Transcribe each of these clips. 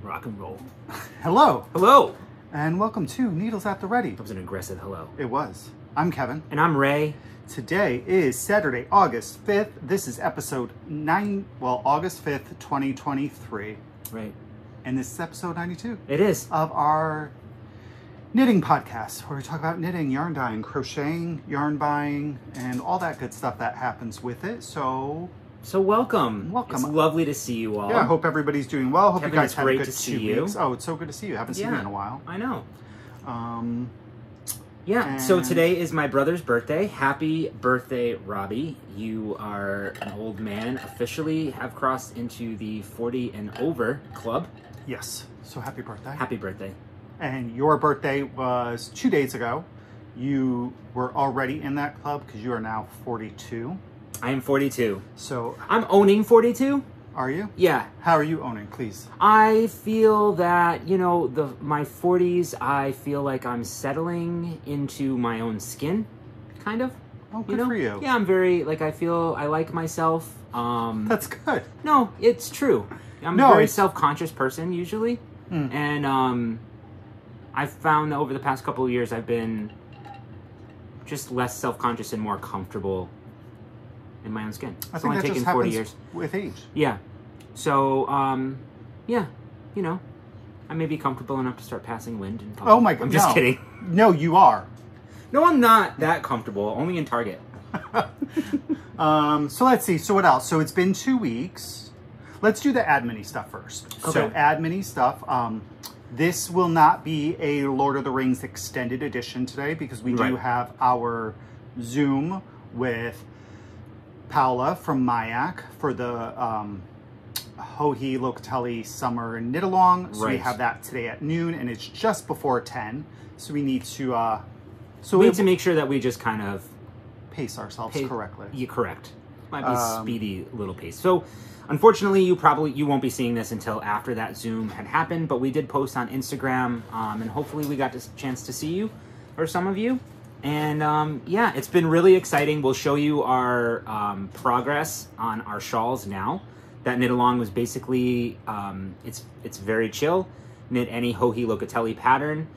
Rock and roll. Hello, Hello. and welcome to Needles at the Ready. That was an aggressive hello. It was. I'm Kevin. And I'm Ray. Today is Saturday, August 5th. This is episode August 5th, 2023. Right. And this is episode 92 It is. of our knitting podcast, where we talk about knitting, yarn dyeing, crocheting, yarn buying, and all that good stuff that happens with it. So welcome. Welcome. It's lovely to see you all. yeah, I hope everybody's doing well. Hope Kevin, you guys it's had a great good to see 2 you. weeks. Oh, it's so good to see you. Haven't seen you in a while. I know. Um, Yeah, so And- today is my brother's birthday. Happy birthday, Robbie. You are an old man, officially have crossed into the 40 and over club. yes. So happy birthday. Happy birthday. And your birthday was 2 days ago. You were already in that club because you are now 42. I am 42. So I'm owning 42. are you? Yeah. How are you owning, please? I feel that, my 40s, I feel like I'm settling into my own skin, kind of. Oh, good for you. Yeah, I'm very, I feel I like myself. That's good. No, it's true. I'm No, a very it's- self-conscious person, usually. And I've found that over the past couple of years, I've been just less self-conscious and more comfortable in my own skin. I It's think only that taken just 40 happens years. with age. Yeah. So, yeah, I may be comfortable enough to start passing wind in public. Oh my God! I'm just no. kidding. No, you are. No, I'm not that comfortable. Only in Target. So let's see. So what else? So it's been 2 weeks. Let's do the admin-y stuff first. So Okay. admin-y stuff. This will not be a Lord of the Rings extended edition today because we do Right. have our Zoom with Paula from Mayak for the Hohi Locatelli Summer Knit Along. So we Right. have that today at noon, and it's just before 10. So we need to We need to make sure that we just kind of pace ourselves correctly. Yeah, correct. Might be speedy little pace. So, unfortunately, you won't be seeing this until after that Zoom had happened. But we did post on Instagram, and hopefully we got this chance to see you, or some of you. And yeah, it's been really exciting. We'll show you our progress on our shawls now. That knit along was basically it's very chill. Knit any Hohi Locatelli pattern.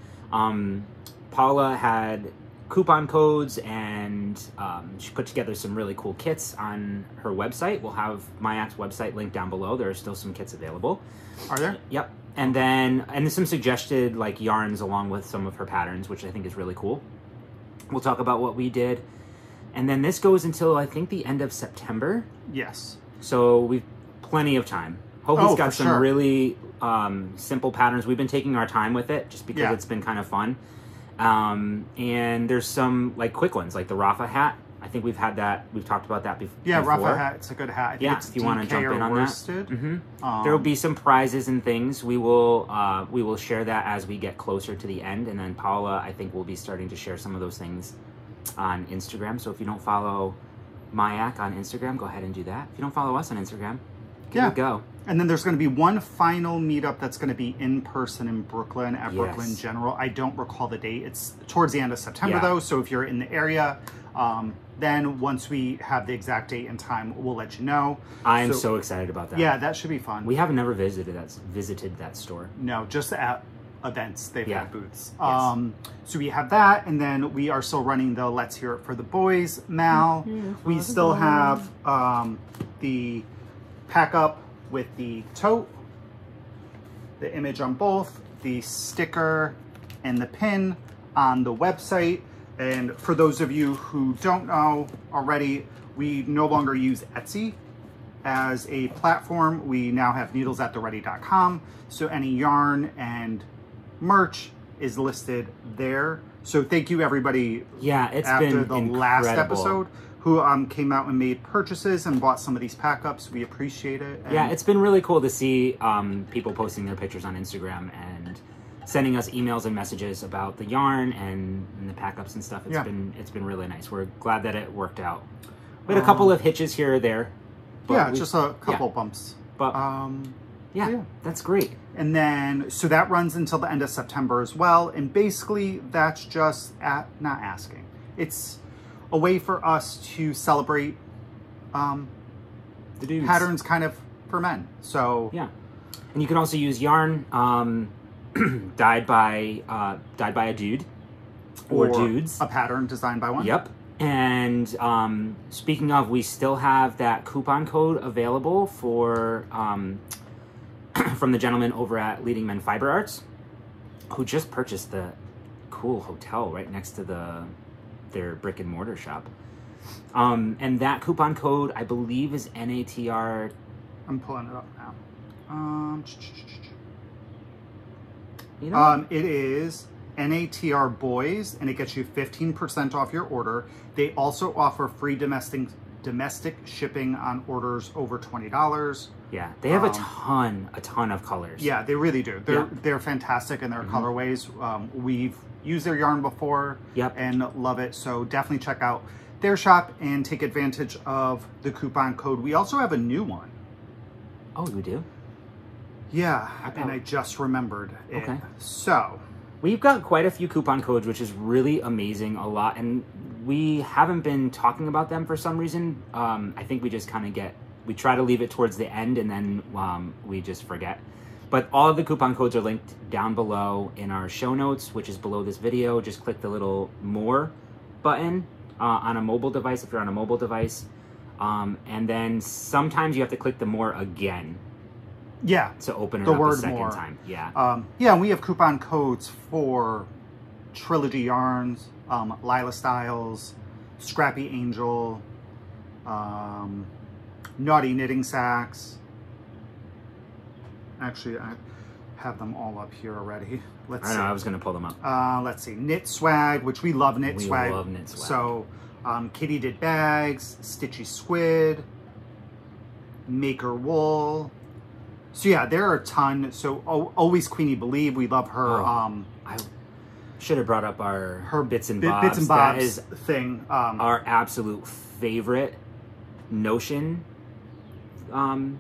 Paula had coupon codes and she put together some really cool kits on her website. We'll have Mayak's website linked down below. There are still some kits available. Are there? Yep. And then there's some suggested yarns along with some of her patterns, which I think is really cool. We'll talk about what we did. And then this goes until I think the end of September. Yes. So we've plenty of time. Hohi's got for some sure. really simple patterns. We've been taking our time with it just because Yeah. it's been kind of fun. And there's some quick ones, like the Rafa hat. I think we've had that. We've talked about that before. Yeah, Rafa hat. It's a good hat. I think Yeah, it's if you wanna DK jump or in on that. worsted. There will be some prizes and things. We will share that as we get closer to the end, and then Paula, I think, will be starting to share some of those things on Instagram. So if you don't follow Mayak on Instagram, go ahead and do that. If you don't follow us on Instagram, give it a go. And then there's going to be one final meetup that's going to be in person in Brooklyn at Brooklyn Yes. General. I don't recall the date. It's towards the end of September, Yeah. though. So if you're in the area, then once we have the exact date and time, we'll let you know. I am so excited about that. Yeah, that should be fun. We have never visited that store. No, just at events they've Yeah. had booths. Yes. So we have that, and then we are still running the Let's Hear It for the Boys Mal. We still have the pack up with the tote, the image on both, the sticker, and the pin on the website. And for those of you who don't know already, we no longer use Etsy as a platform. We now have needlesattheready.com. So any yarn and merch is listed there. So thank you everybody Yeah, it's after been the incredible. last episode who came out and made purchases and bought some of these pack ups. We appreciate it. And Yeah, it's been really cool to see people posting their pictures on Instagram and sending us emails and messages about the yarn and the pack ups and stuff. It's been really nice. We're glad that it worked out. We had a couple of hitches here or there. but yeah, we- just a couple bumps. But yeah. that's great. And then, so that runs until the end of September as well. And basically, that's just not asking. It's a way for us to celebrate The dudes. patterns kind of for men. So Yeah. And you can also use yarn dyed by a dude or dudes. A pattern designed by one. Yep. And speaking of, we still have that coupon code available for from the gentleman over at Leading Men Fiber Arts, who just purchased the cool hotel right next to their brick and mortar shop. And that coupon code, I believe, is NATR. I'm pulling it up now. You know, it is NATR Boys, and it gets you 15% off your order. They also offer free domestic shipping on orders over $20. yeah, they have a ton of colors. Yeah, they really do. They're fantastic in their colorways. We've used their yarn before and love it. So definitely check out their shop and take advantage of the coupon code. We also have a new one. Oh, you do? Yeah, and I just remembered it. Okay. So we've got quite a few coupon codes, which is really amazing, a lot. And we haven't been talking about them for some reason. I think we just kind of we try to leave it towards the end, and then we just forget. But all of the coupon codes are linked down below in our show notes, which is below this video. Just click the little more button on a mobile device if you're on a mobile device. And then sometimes you have to click the more again. Yeah. To open it the up word a second more. time. Yeah. Yeah, and we have coupon codes for Trilogy Yarns, Lila Styles, Scrappy Angel, Naughty Knitting Sacks. Actually, I have them all up here already. Let's see. I was going to pull them up. Let's see. Knit Swag, which we love Knit Swag. We love Knit Swag. So, Kitty Did Bags, Stitchy Squid, Maker Wool. So yeah, there are a ton. So Always Queenie Believe, we love her. I should have brought up her Bits and Bobs. Bits and Bobs that is thing. Our absolute favorite Notion thing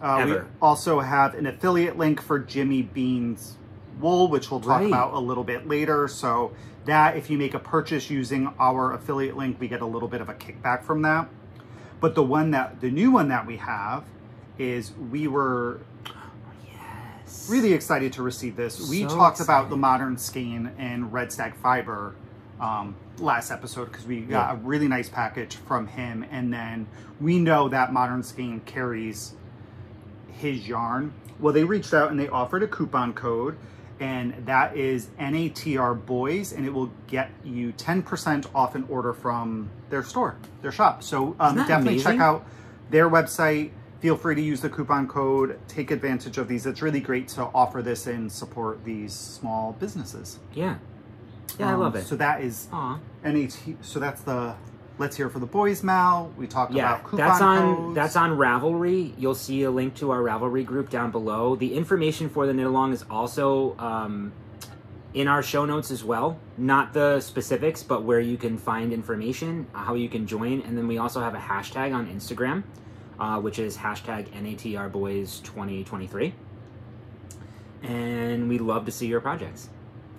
ever. We also have an affiliate link for Jimmy Bean's wool, which we'll talk about a little bit later. So that, if you make a purchase using our affiliate link, we get a little bit of a kickback from that. But the new one that we have is, we were really excited to receive this. We talked about the Modern Skein and Red Stag Fiber last episode, because we got a really nice package from him. And then we know that Modern Skein carries his yarn. Well, they reached out and they offered a coupon code, and that is NATR Boys, and it will get you 10% off an order from their store, their shop. So definitely check out their website. Feel free to use the coupon code. Take advantage of these. It's really great to offer this and support these small businesses. Yeah. Yeah, I love it. So that is NAT. So that's the Let's Hear for the Boys Mal. We talked about coupon codes. That's on Ravelry. You'll see a link to our Ravelry group down below. The information for the knit along is also in our show notes as well. Not the specifics, but where you can find information, how you can join. And then we also have a hashtag on Instagram, which is hashtag NATRBoys2023. And we love to see your projects.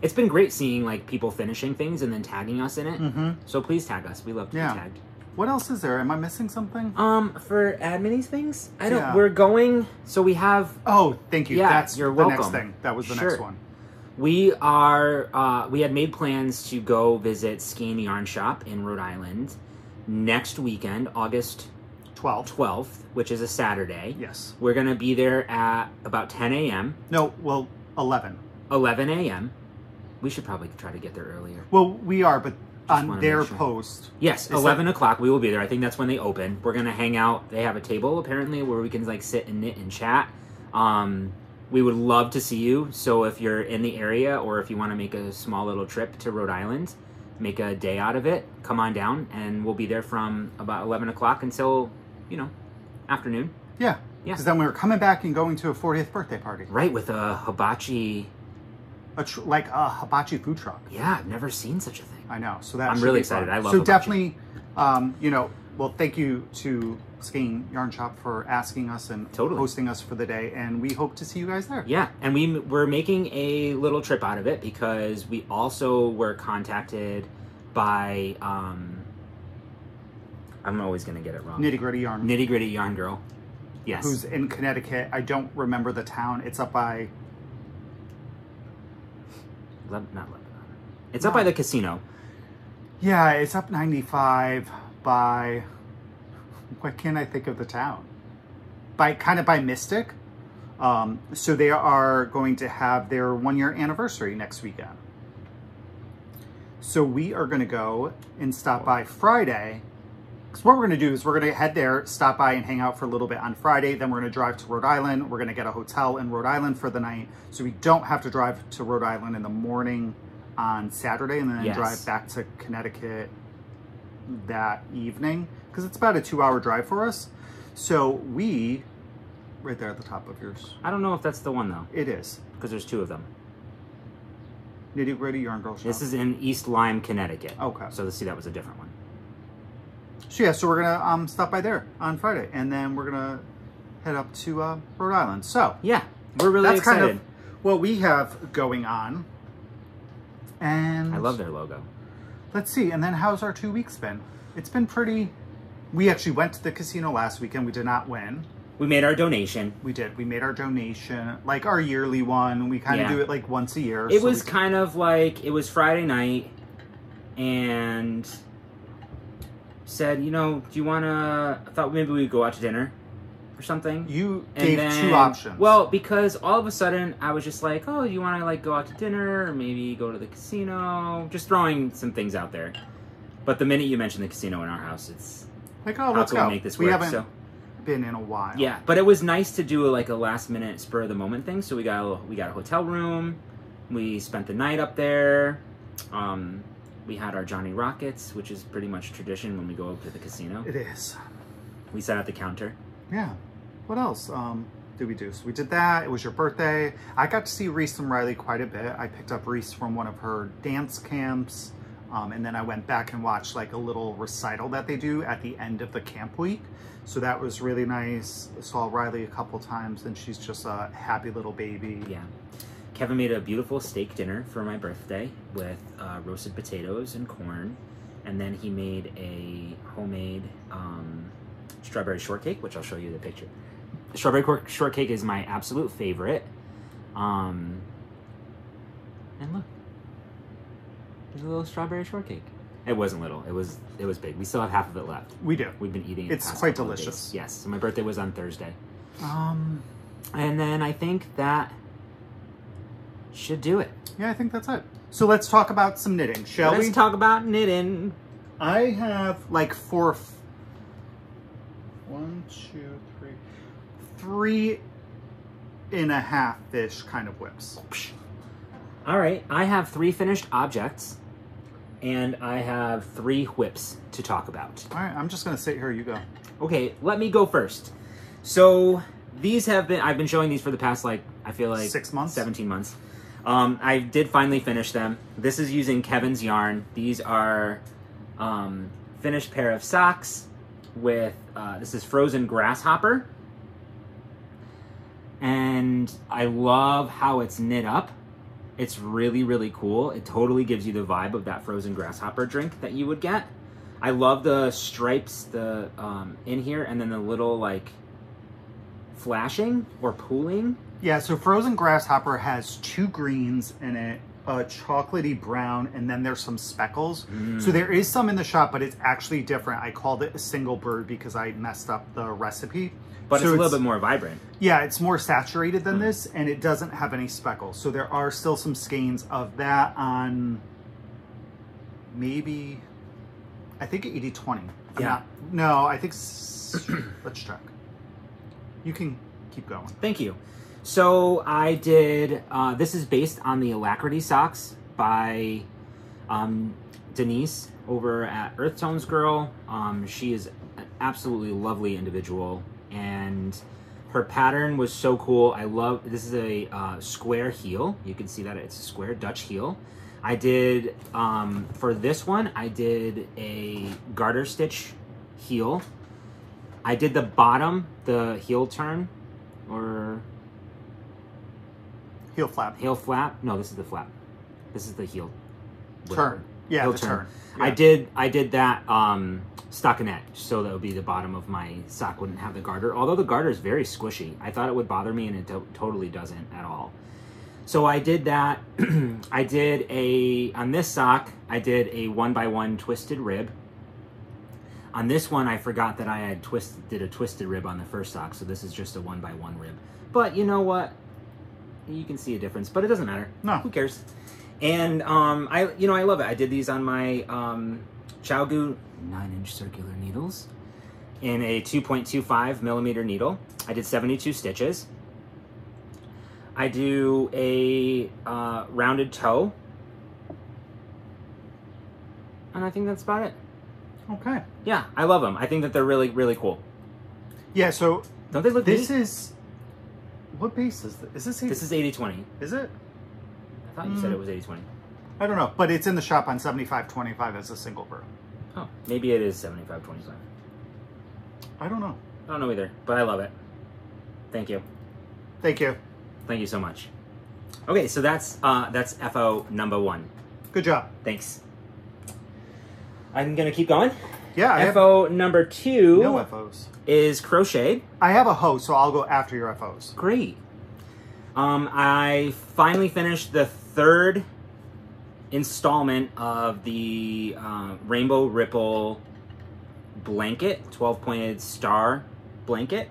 It's been great seeing like people finishing things and then tagging us in it. So please tag us. We love to be tagged. What else is there? Am I missing something? For Add Minis things? I don't. We're going. So we have. Oh, thank you. Yeah, that's you're the welcome. next thing. That was the next one. We are. We had made plans to go visit Skein Yarn Shop in Rhode Island next weekend, August 12th, which is a Saturday. Yes. We're gonna be there at about 10 a.m. No, well, 11. 11 a.m. We should probably try to get there earlier. Well, we are, but on their post. Yes, 11 o'clock we will be there. I think that's when they open. We're going to hang out. They have a table, apparently, where we can like sit and knit and chat. We would love to see you. So if you're in the area, or if you want to make a small little trip to Rhode Island, make a day out of it, come on down. And we'll be there from about 11 o'clock until, afternoon. Yeah. Because then we were coming back and going to a 40th birthday party. Right, with a hibachi... like a hibachi food truck. Yeah, I've never seen such a thing. I know. So that I'm really excited. I love So hibachi. definitely, well, thank you to Skein Yarn Shop for asking us and hosting us for the day, and we hope to see you guys there. Yeah, and we're making a little trip out of it, because we also were contacted by I'm always going to get it wrong. Nitty Gritty Yarn. Nitty Gritty Yarn Girl. Yes. who's in Connecticut. I don't remember the town. It's up by... Not Lebanon. It's up by the casino. Yeah, it's up 95 by... Why can't I think of the town? Kind of by Mystic. So they are going to have their 1-year anniversary next weekend. So we are going to go and stop by Friday. Because what we're going to do is we're going to head there, stop by and hang out for a little bit on Friday. Then we're going to drive to Rhode Island. We're going to get a hotel in Rhode Island for the night. So we don't have to drive to Rhode Island in the morning on Saturday and then drive back to Connecticut that evening. Because it's about a 2-hour drive for us. So we... Right there at the top of yours. I don't know if that's the one, though. It is. Because there's 2 of them. Nitty Gritty Yarn Girl Shop. This is in East Lyme, Connecticut. Okay. So see, that was a different one. So yeah, so we're going to stop by there on Friday. And then we're going to head up to Rhode Island. So. Yeah. We're really excited. Kind of what we have going on. And. I love their logo. Let's see. And then how's our 2 weeks been? It's been pretty... We actually went to the casino last weekend. We did not win. We made our donation. We did. We made our donation, like our yearly one. We kind of do it like once a year. It was kind of like, it was Friday night and said, you know, do you want to, I thought maybe we'd go out to dinner or something. You gave 2 options. Well, because all of a sudden I was just like, oh, you want to like go out to dinner or maybe go to the casino? Just throwing some things out there. But the minute you mentioned the casino in our house, it's like, oh, let's go. Make this work. We haven't been in a while. Yeah, but it was nice to do like a last minute spur of the moment thing. So we got a hotel room. We spent the night up there. We had our Johnny Rockets, which is pretty much tradition when we go up to the casino. It is. We sat at the counter. Yeah. What else did we do? So we did that. It was your birthday. I got to see Reese and Riley quite a bit. I picked up Reese from one of her dance camps. And then I went back and watched like a little recital that they do at the end of the camp week. So that was really nice. I saw Riley a couple times and she's just a happy little baby. Yeah. Kevin made a beautiful steak dinner for my birthday with roasted potatoes and corn. And then he made a homemade strawberry shortcake, which I'll show you the picture. The strawberry shortcake is my absolute favorite. And look. There's a little strawberry shortcake. It wasn't little. It was big. We still have half of it left. We do. We've been eating it. It's quite delicious. Yes. So my birthday was on Thursday. And then I think that should do it. Yeah, I think that's it. So let's talk about some knitting, shall we? Let's talk about knitting. I have like 3.5-ish kind of whips. All right, I have 3 finished objects, and I have 3 whips to talk about. All right, I'm just gonna sit here. You go. Okay, let me go first. So these have been, I've been showing these for the past, like, I feel like 6 months, 17 months. I did finally finish them. This is using Kevin's yarn. These are finished pair of socks with, this is Frozen Grasshopper. And I love how it's knit up. It's really, really cool. It totally gives you the vibe of that Frozen Grasshopper drink that you would get. I love the stripes in here and then the little like flashing or pooling. Yeah, so Frozen Grasshopper has 2 greens in it, a chocolatey brown, and then there's some speckles. So there is some in the shop, but it's actually different. I called it a single bird because I messed up the recipe. But so it's a little bit more vibrant. Yeah, it's more saturated than this, and it doesn't have any speckles. So there are still some skeins of that on maybe, I think 80/20. Yeah. No, I think, let's check. You can keep going. Thank you. So I did, this is based on the Alacrity socks by Denise over at Earth Tones Girl. She is an absolutely lovely individual. And her pattern was so cool. I love, this is a square heel. You can see that it's a square Dutch heel. I did, for this one, I did a garter stitch heel. I did the bottom, the heel turn, or... Heel flap. Heel flap? No, this is the flap. This is the heel. Turn. Yeah, He'll the turn. Yeah. I did that stockinette, so that would be the bottom of my sock wouldn't have the garter. Although the garter is very squishy, I thought it would bother me, and it totally doesn't at all. So I did that. I did on this sock, I did a 1x1 twisted rib. On this one, I forgot that I had did a twisted rib on the first sock, so this is just a 1x1 rib. But you know what? You can see a difference, but it doesn't matter. No. Who cares? And I love it. I did these on my ChiaoGoo 9-inch circular needles in a 2.25 millimeter needle. I did 72 stitches. I do a rounded toe, and I think that's about it. Okay. Yeah, I love them. I think that they're really, really cool. Yeah, so Don't they look this neat? is... What base is this? Is this 80? This is 80/20. Is it? I thought you said it was 80/20. I don't know, but it's in the shop on 75/25 as a single burr. Oh, maybe it is 75/25. I don't know. I don't know either, but I love it. Thank you. Thank you. Thank you so much. Okay, so that's FO number 1. Good job. Thanks. I'm gonna keep going. Yeah, I have FO number 2 no FOs. is crocheted. I have a hoe, so I'll go after your FOs. Great. I finally finished the 3rd installment of the Rainbow Ripple blanket, 12-pointed star blanket.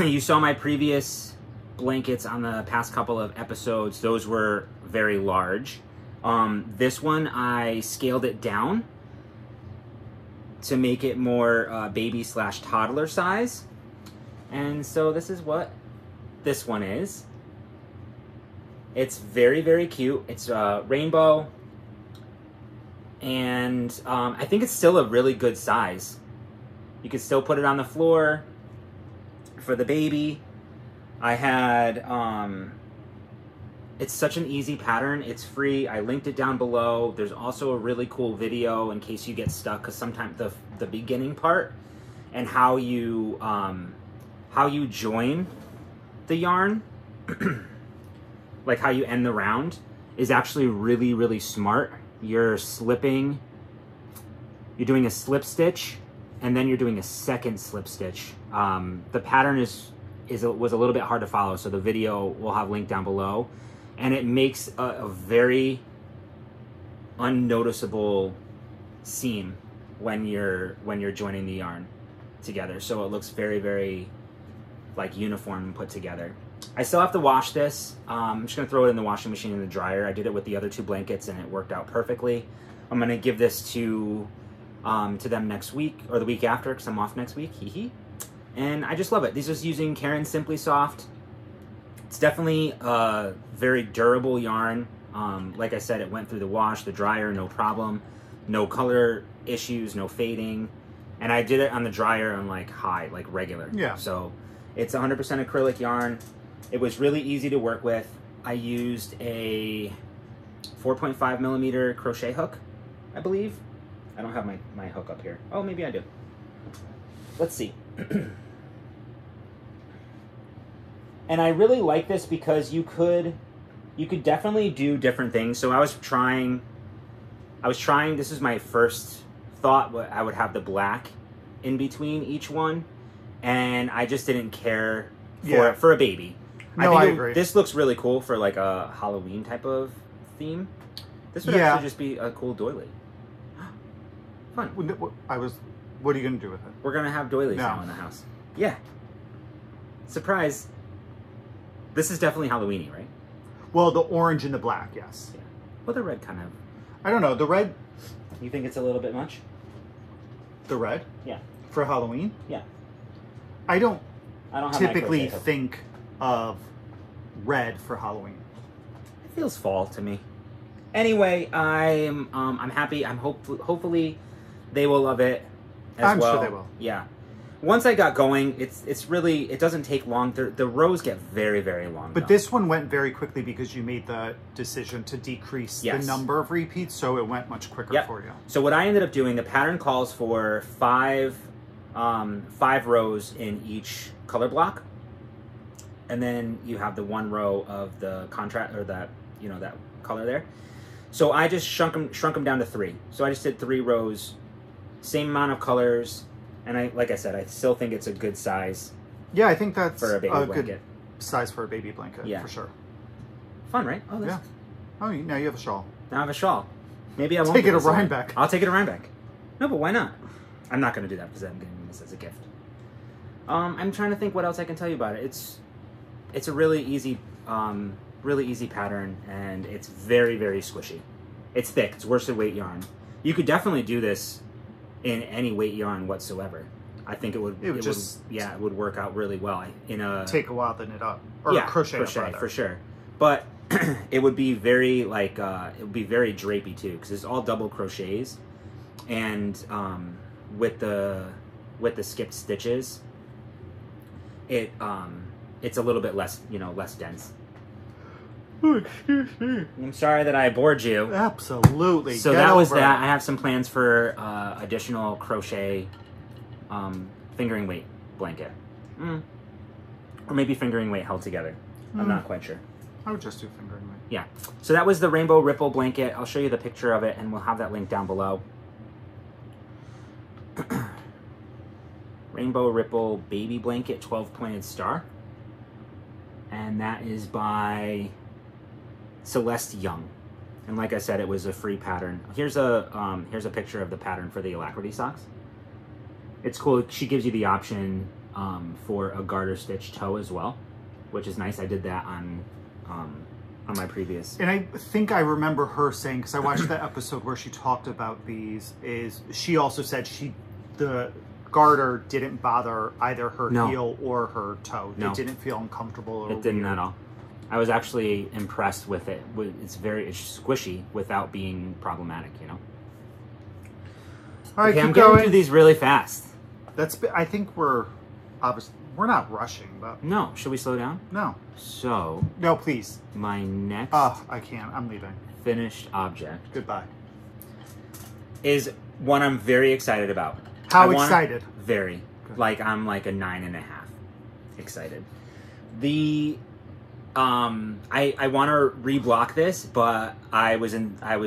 You saw my previous blankets on the past couple of episodes. Those were very large. This one, I scaled it down to make it more baby/toddler size. And so this is what this one is. It's very, very cute. It's rainbow. And I think it's still a really good size. You can still put it on the floor for the baby. I had, it's such an easy pattern. It's free. I linked it down below. There's also a really cool video in case you get stuck, because sometimes the beginning part and how you join the yarn, like how you end the round, is actually really, really smart. You're slipping, you're doing a slip stitch, and then you're doing a second slip stitch. The pattern was a little bit hard to follow, so the video we'll have linked down below, and it makes a very unnoticeable seam when you're joining the yarn together. So it looks very, very like uniform and put together. I still have to wash this. I'm just gonna throw it in the washing machine in the dryer. I did it with the other 2 blankets and it worked out perfectly. I'm gonna give this to them next week or the week after, because I'm off next week. And I just love it. This is using Caron Simply Soft. It's definitely a very durable yarn. Like I said, it went through the wash, the dryer, no problem. No color issues, no fading. And I did it on the dryer on like high, like regular. Yeah. So it's 100% acrylic yarn. It was really easy to work with. I used a 4.5 millimeter crochet hook, I believe. I don't have my hook up here. Oh, maybe I do. Let's see. And I really like this because you could definitely do different things. So I was trying, this is my first thought, I would have the black in between each one, and I just didn't care for a baby. No, I agree. This looks really cool for like a Halloween type of theme. This would actually just be a cool doily. Fun. What are you going to do with it? We're going to have doilies now in the house. Yeah. Surprise. This is definitely Halloween-y, right? Well, the orange and the black, yes. Yeah. Well, the red kind of... I don't know. The red... You think it's a little bit much? The red? Yeah. For Halloween? Yeah. I don't have typically think of red for Halloween. It feels fall to me. Anyway, I'm happy. Hopefully they will love it as well. I'm sure they will. Yeah. Once I got going, it's really, it doesn't take long. The rows get very, very long. But this one went very quickly because you made the decision to decrease the number of repeats, so it went much quicker for you. So what I ended up doing, the pattern calls for five rows in each color block, and then you have the 1 row of the contrast, or that, that color there. So I just shrunk them down to 3. So I just did 3 rows, same amount of colors, and like I said, I still think it's a good size. Yeah, I think that's for a baby blanket. Good size for a baby blanket, for sure. Fun, right? Oh, yeah. Oh, now you have a shawl. Now I have a shawl. Maybe I won't take it to Rhinebeck. I'll take it to Rhinebeck. No, but why not? I'm not going to do that because I'm getting this as a gift. I'm trying to think what else I can tell you about it. It's a really easy pattern, and it's very, very squishy. It's thick. It's worsted weight yarn. You could definitely do this in any weight yarn whatsoever. I think it would work out really well in a take a while to knit up or crochet up, for sure. But it would be very it would be very drapey too because it's all double crochets, and with the skipped stitches, it's a little bit less less dense. Oh, excuse me. I'm sorry that I bored you. Absolutely. So that was that. I have some plans for additional crochet fingering weight blanket. Or maybe fingering weight held together. I'm not quite sure. I would just do fingering weight. Yeah. So that was the Rainbow Ripple blanket. I'll show you the picture of it, and we'll have that link down below. Rainbow Ripple Baby Blanket 12-pointed star. And that is by Celeste Young. And like I said, it was a free pattern. Here's a picture of the pattern for the Alacrity socks. It's cool. She gives you the option for a garter stitch toe as well, which is nice. I did that on my previous. And I think I remember her saying, because I watched that episode where she talked about these, is she also said the garter didn't bother either her heel or her toe. No. It didn't feel uncomfortable or It didn't weird. at all. I was actually impressed with it. It's squishy without being problematic, All right, okay, keep I'm going. getting through these really fast. I think we're not rushing, but No, should we slow down? no. So, No, please. my next I can't. I'm leaving. finished object Goodbye. is one I'm very excited about. How excited? Very. Good. Like I'm like a 9.5 excited. I want to reblock this, but I was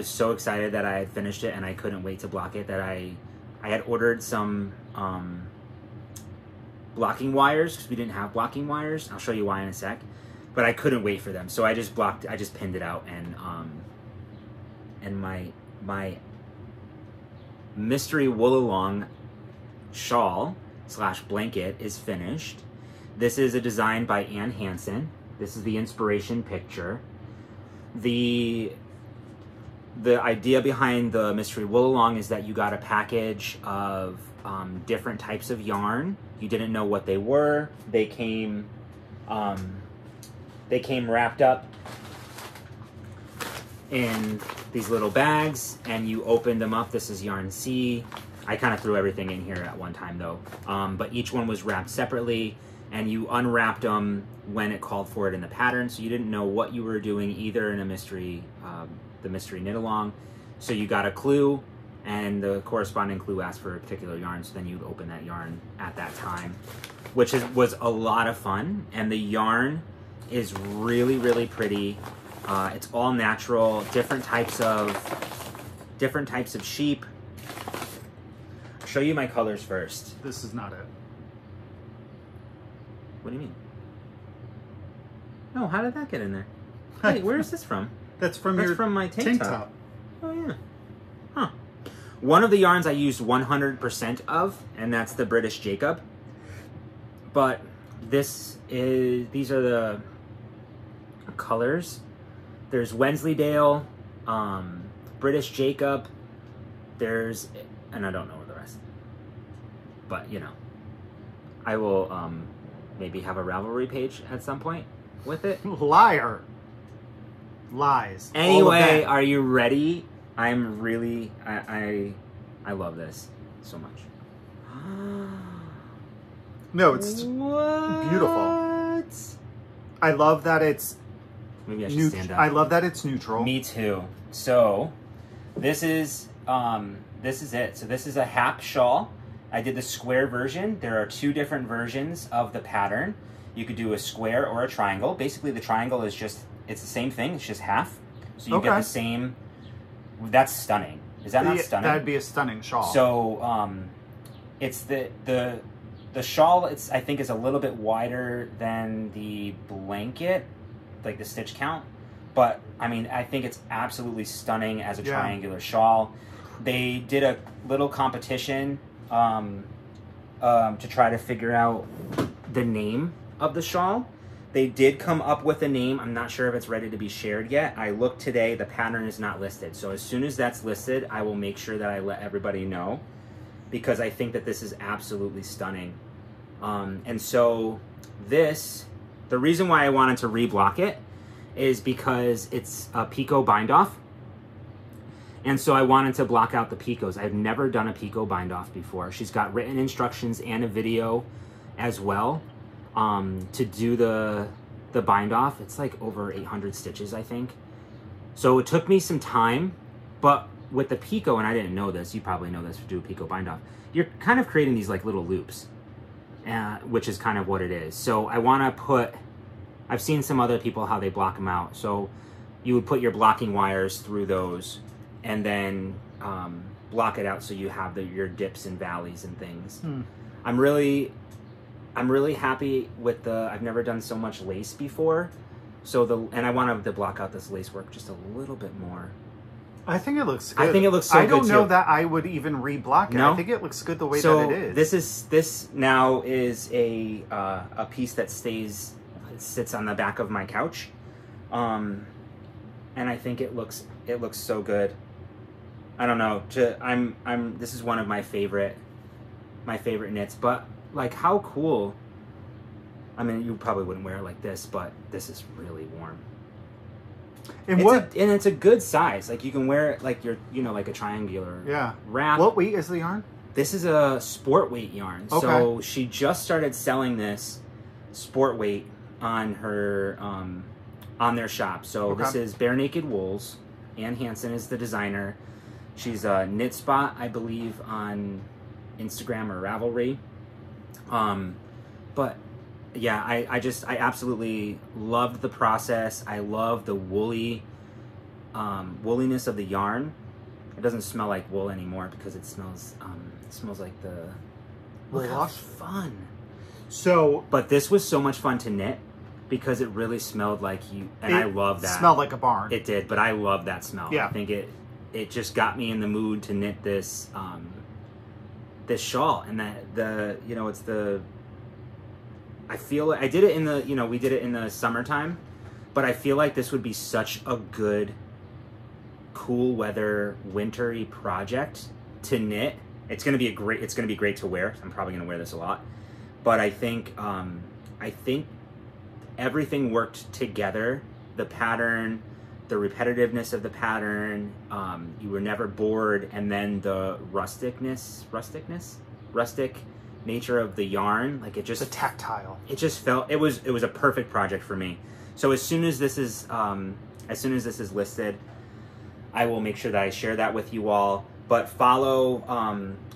so excited that I had finished it and I couldn't wait to block it that I had ordered some blocking wires because we didn't have blocking wires. I'll show you why in a sec. But I couldn't wait for them, so I just pinned it out, and my mystery wool along shawl / blanket is finished. This is a design by Ann Hansen. This is the inspiration picture. The idea behind the mystery wool along is that you got a package of different types of yarn. You didn't know what they were. They came wrapped up in these little bags, and you opened them up. This is yarn C. I kind of threw everything in here at one time though, but each one was wrapped separately, and you unwrapped them when it called for it in the pattern, so you didn't know what you were doing either in a mystery, the mystery knit along. So you got a clue, and the corresponding clue asked for a particular yarn, so then you'd open that yarn at that time, which was a lot of fun, and the yarn is really, really pretty. It's all natural, different types of sheep. I'll show you my colors first. This is not it. What do you mean? No, how did that get in there? Wait, where is this from? That's from my tank top. Oh yeah. Huh. One of the yarns I used 100% of, and that's the British Jacob. But these are the colors. There's Wensleydale, British Jacob, and I don't know the rest. But, I will maybe have a Ravelry page at some point with it. Liar. Lies. Anyway, are you ready? I'm really, I love this so much. No, it's beautiful. I love that it's maybe I should stand up. I love that it's neutral. Me too. So this is it. So this is a Hap shawl. I did the square version. There are 2 different versions of the pattern. You could do a square or a triangle. Basically, the triangle is it's the same thing. It's just half. So you get the same That's stunning. Is that not stunning? That'd be a stunning shawl. So, it's the shawl. I think is a little bit wider than the blanket, like the stitch count. But I mean, I think it's absolutely stunning as a triangular shawl. They did a little competition to try to figure out the name of the shawl. They did come up with a name. I'm not sure if it's ready to be shared yet. I looked today. The pattern is not listed. So as soon as that's listed, I will make sure that I let everybody know, because I think that this is absolutely stunning. And so the reason why I wanted to reblock it is because it's a picot bind off. And so I wanted to block out the picots. I've never done a picot bind off before. She's got written instructions and a video as well. To do the bind off. It's like over 800 stitches, I think. So it took me some time, but with the picot, and I didn't know this, you probably know this, to do a picot bind off, you're kind of creating these like little loops, which is kind of what it is. So I want to I've seen some other people how they block them out. So you would put your blocking wires through those and then block it out so you have your dips and valleys and things. I'm really happy with I've never done so much lace before. And I wanted to block out this lace work just a little bit more. I think it looks good. I think it looks so good, I don't know too. that I would even reblock it. No? I think it looks good the way that it is. This now is a piece that sits on the back of my couch. And I think it looks so good. I don't know. This is one of my favorite knits, but like, how cool. I mean, you probably wouldn't wear it like this, but this is really warm. And it's a good size. Like, you can wear it like like a triangular wrap. What weight is the yarn? This is a sport weight yarn. Okay. So she just started selling this sport weight on her on their shop. So this is Bare Naked Wools. Ann Hansen is the designer. She's a Knit Spot, I believe, on Instagram or Ravelry. But yeah, I absolutely loved the process. I love the woolliness of the yarn. It doesn't smell like wool anymore because it smells like the Look how fun. So, but this was so much fun to knit because it really smelled like I love that. It smelled like a barn. It did, but I love that smell. Yeah. I think it just got me in the mood to knit this this shawl, and I feel I did it in we did it in the summertime, but I feel like this would be such a good cool weather wintry project to knit. It's going to be great to wear. I'm probably going to wear this a lot, but I think everything worked together. The pattern, the repetitiveness of the pattern, you were never bored, and then the rustic nature of the yarn, like the tactile. It just felt it was a perfect project for me. So as soon as this is listed, I will make sure that I share that with you all. But follow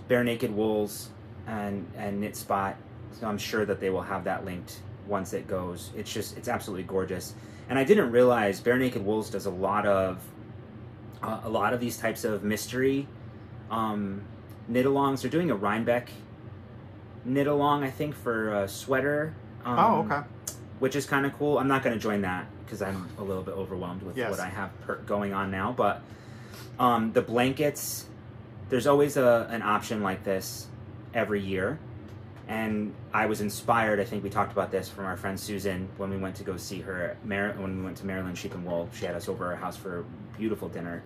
Bare Naked Wools and Knit Spot. So I'm sure that they will have that linked once it goes. It's absolutely gorgeous. And I didn't realize Bare Naked Wools does a lot of these types of mystery knit-alongs. They're doing a Rhinebeck knit-along, I think, for a sweater. Okay. Which is kind of cool. I'm not going to join that because I'm a little bit overwhelmed with what I have going on now. But the blankets, there's always an option like this every year. And I was inspired, I think we talked about this, from our friend Susan when we went to go see her when we went to Maryland Sheep and Wool. She had us over at her house for a beautiful dinner.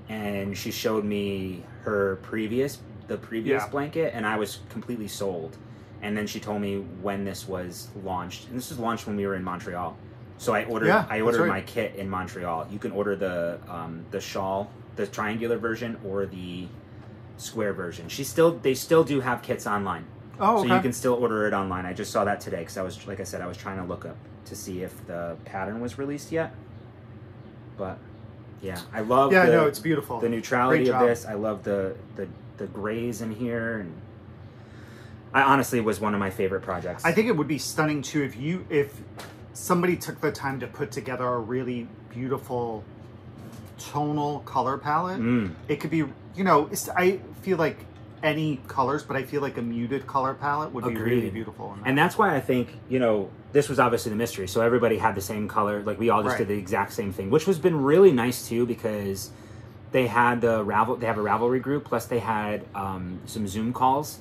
And she showed me the previous blanket, and I was completely sold. And then she told me when this was launched. And this was launched when we were in Montreal. So I ordered my kit in Montreal. You can order the shawl, the triangular version, or the square version. They still do have kits online. Oh, okay. So you can still order it online. I just saw that today because I was trying to look up to see if the pattern was released yet. But yeah, I love it's beautiful. The neutrality of this. I love the grays in here, and I honestly was one of my favorite projects. I think it would be stunning too if somebody took the time to put together a really beautiful tonal color palette. It could be, you know, I feel like any colors, but I feel like a muted color palette would be really beautiful. And that's why I think, you know, this was obviously the mystery. So everybody had the same color. Like we all just did the exact same thing, which has been really nice too, because they had they have a Ravelry group, plus they had some Zoom calls,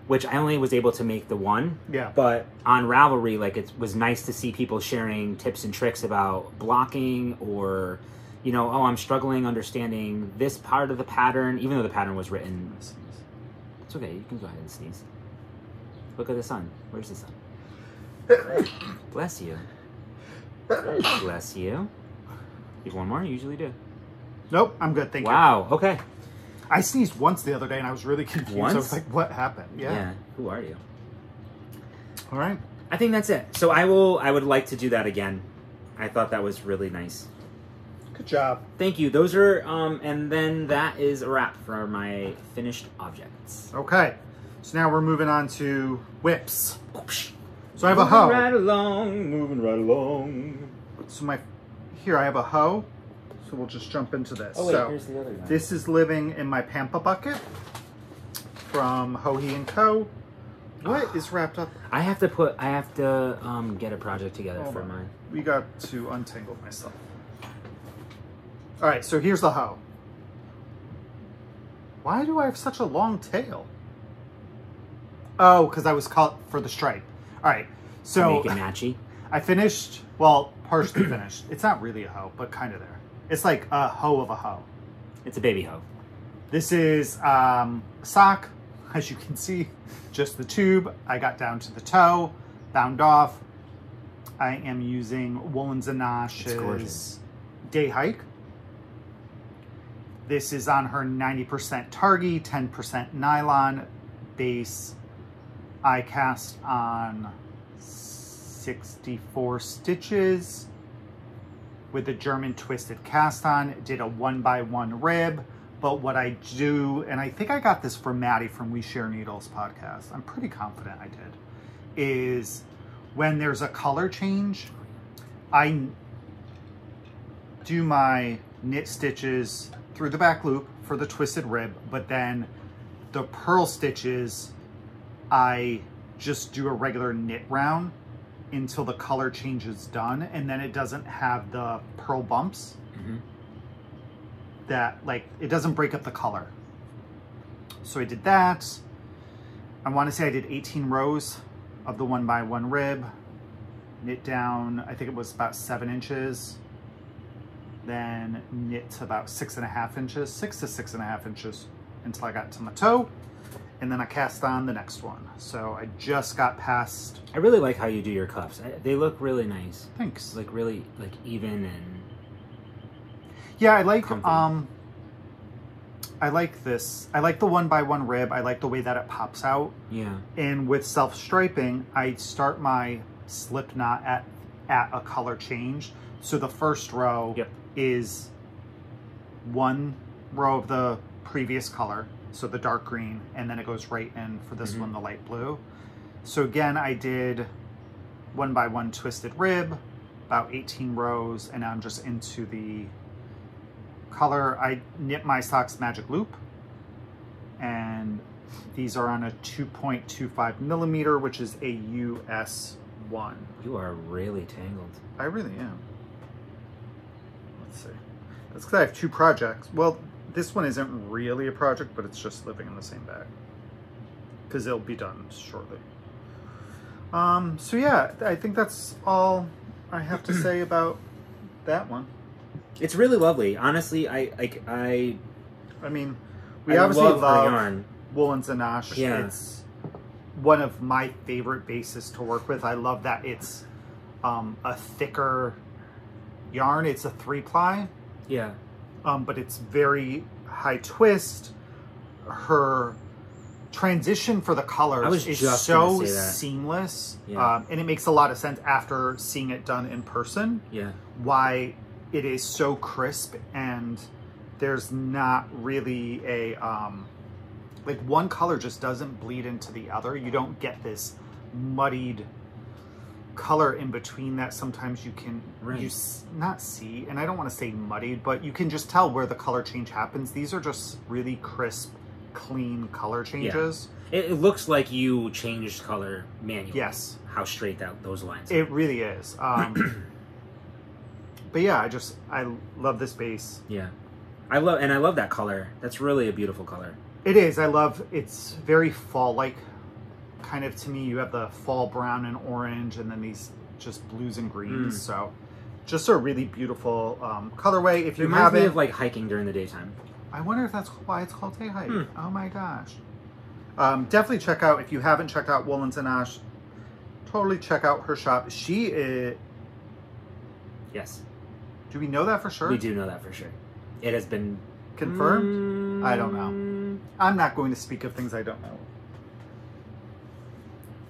which I only was able to make the one. Yeah. But on Ravelry, like it was nice to see people sharing tips and tricks about blocking, or, you know, oh, I'm struggling understanding this part of the pattern, even though the pattern was written. It's okay, you can go ahead and sneeze. Look at the sun. Where's the sun? Bless you. Bless you. You have one more? You usually do. Nope, I'm good, thank you. Wow, okay. I sneezed once the other day and I was really confused. Once? I was like, what happened? Yeah. Who are you? All right. I think that's it. So I would like to do that again. I thought that was really nice. Good job. Thank you. Those are, and then that is a wrap for my finished objects. Okay. So now we're moving on to whips. So I have a hoe. Moving right along. So here I have a hoe. So we'll just jump into this. Oh wait, so here's the other guy. this is living in my Pampa bucket from Hohe & Co. What is wrapped up? I have to get a project together for mine. We got to untangle myself. All right, so here's the hoe. Why do I have such a long tail? Oh, because I was caught for the stripe. All right, so make it matchy. I finished, well, partially finished. It's not really a hoe, but kind of there. It's like a hoe of a hoe. It's a baby hoe. This is a sock, as you can see, just the tube. I got down to the toe, bound off. I am using Woolens and Nosh's Day Hike. This is on her 90% Targhee, 10% nylon base. I cast on 64 stitches with a German twisted cast on. Did a 1x1 rib. But what I do, and I think I got this from Maddie from We Share Needles podcast, I'm pretty confident I did, is when there's a color change, I do my knit stitches through the back loop for the twisted rib, but then the purl stitches, I just do a regular knit round until the color change is done, and then it doesn't have the purl bumps. That, like, it doesn't break up the color. So I did that. I want to say I did 18 rows of the 1x1 rib, knit down, I think it was about 7 inches, then knit to about 6.5 inches, 6 to 6.5 inches until I got to my toe, and then I cast on the next one. So I just got past. I really like how you do your cuffs. They look really nice. Thanks. Like really, like even and. Yeah, I like comfy. I like this. I like the 1x1 rib. I like the way that it pops out. Yeah. And with self-striping, I start my slip knot at a color change. So the first row is one row of the previous color, so the dark green, and then it goes right in for this one, the light blue. So again, I did 1x1 twisted rib, about 18 rows, and now I'm just into the color. I knit my socks magic loop, and these are on a 2.25 millimeter, which is a US 1. You are really tangled. I really am. Let's see. That's because I have 2 projects. Well, this one isn't really a project, but it's just living in the same bag because it'll be done shortly. So yeah, I think that's all I have to say about that one. It's really lovely. Honestly, I mean, we obviously love yarn. Woolens and Nosh. Yeah. It's one of my favorite bases to work with. I love that it's a thicker yarn. It's a 3-ply. Yeah. But it's very high twist. Her transition for the colors is so seamless. Yeah. And it makes a lot of sense after seeing it done in person. Yeah. Why it is so crisp, and there's not really a like one color just doesn't bleed into the other. You don't get this muddied color in between that sometimes you can Right. not see, and I don't want to say muddied, but you can just tell where the color change happens. These are just really crisp, clean color changes. It looks like you changed color manually. Yes. How straight those lines are. It really is. But yeah, I love this base. Yeah. I love that color. That's really a beautiful color. It is. It's very fall-like. Kind of, to me, you have the fall brown and orange, and then these just blues and greens. So just a really beautiful colorway. If you Reminds haven't, me of like hiking during the daytime. I wonder if that's why it's called Day Hike. Oh my gosh. Definitely check out, if you haven't checked out Woolens and Ash, totally check out her shop. She is... Yes. Do we know that for sure? We do know that for sure. It has been confirmed? I don't know. I'm not going to speak of things I don't know.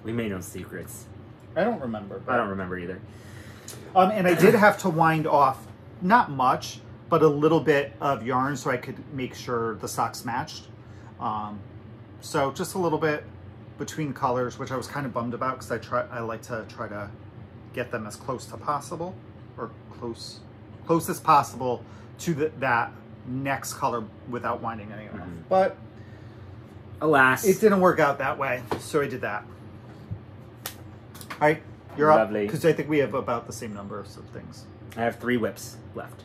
We made no secrets. I don't remember. I don't remember either. And I did have to wind off, not much, but a little bit of yarn so I could make sure the socks matched. So just a little bit between colors, which I was kind of bummed about because I like to try to get them as close to possible, or close as possible to that next color without winding anything off. But alas, it didn't work out that way, so I did that. All right, you're Lovely. up, because I think we have about the same number of things. I have 3 whips left.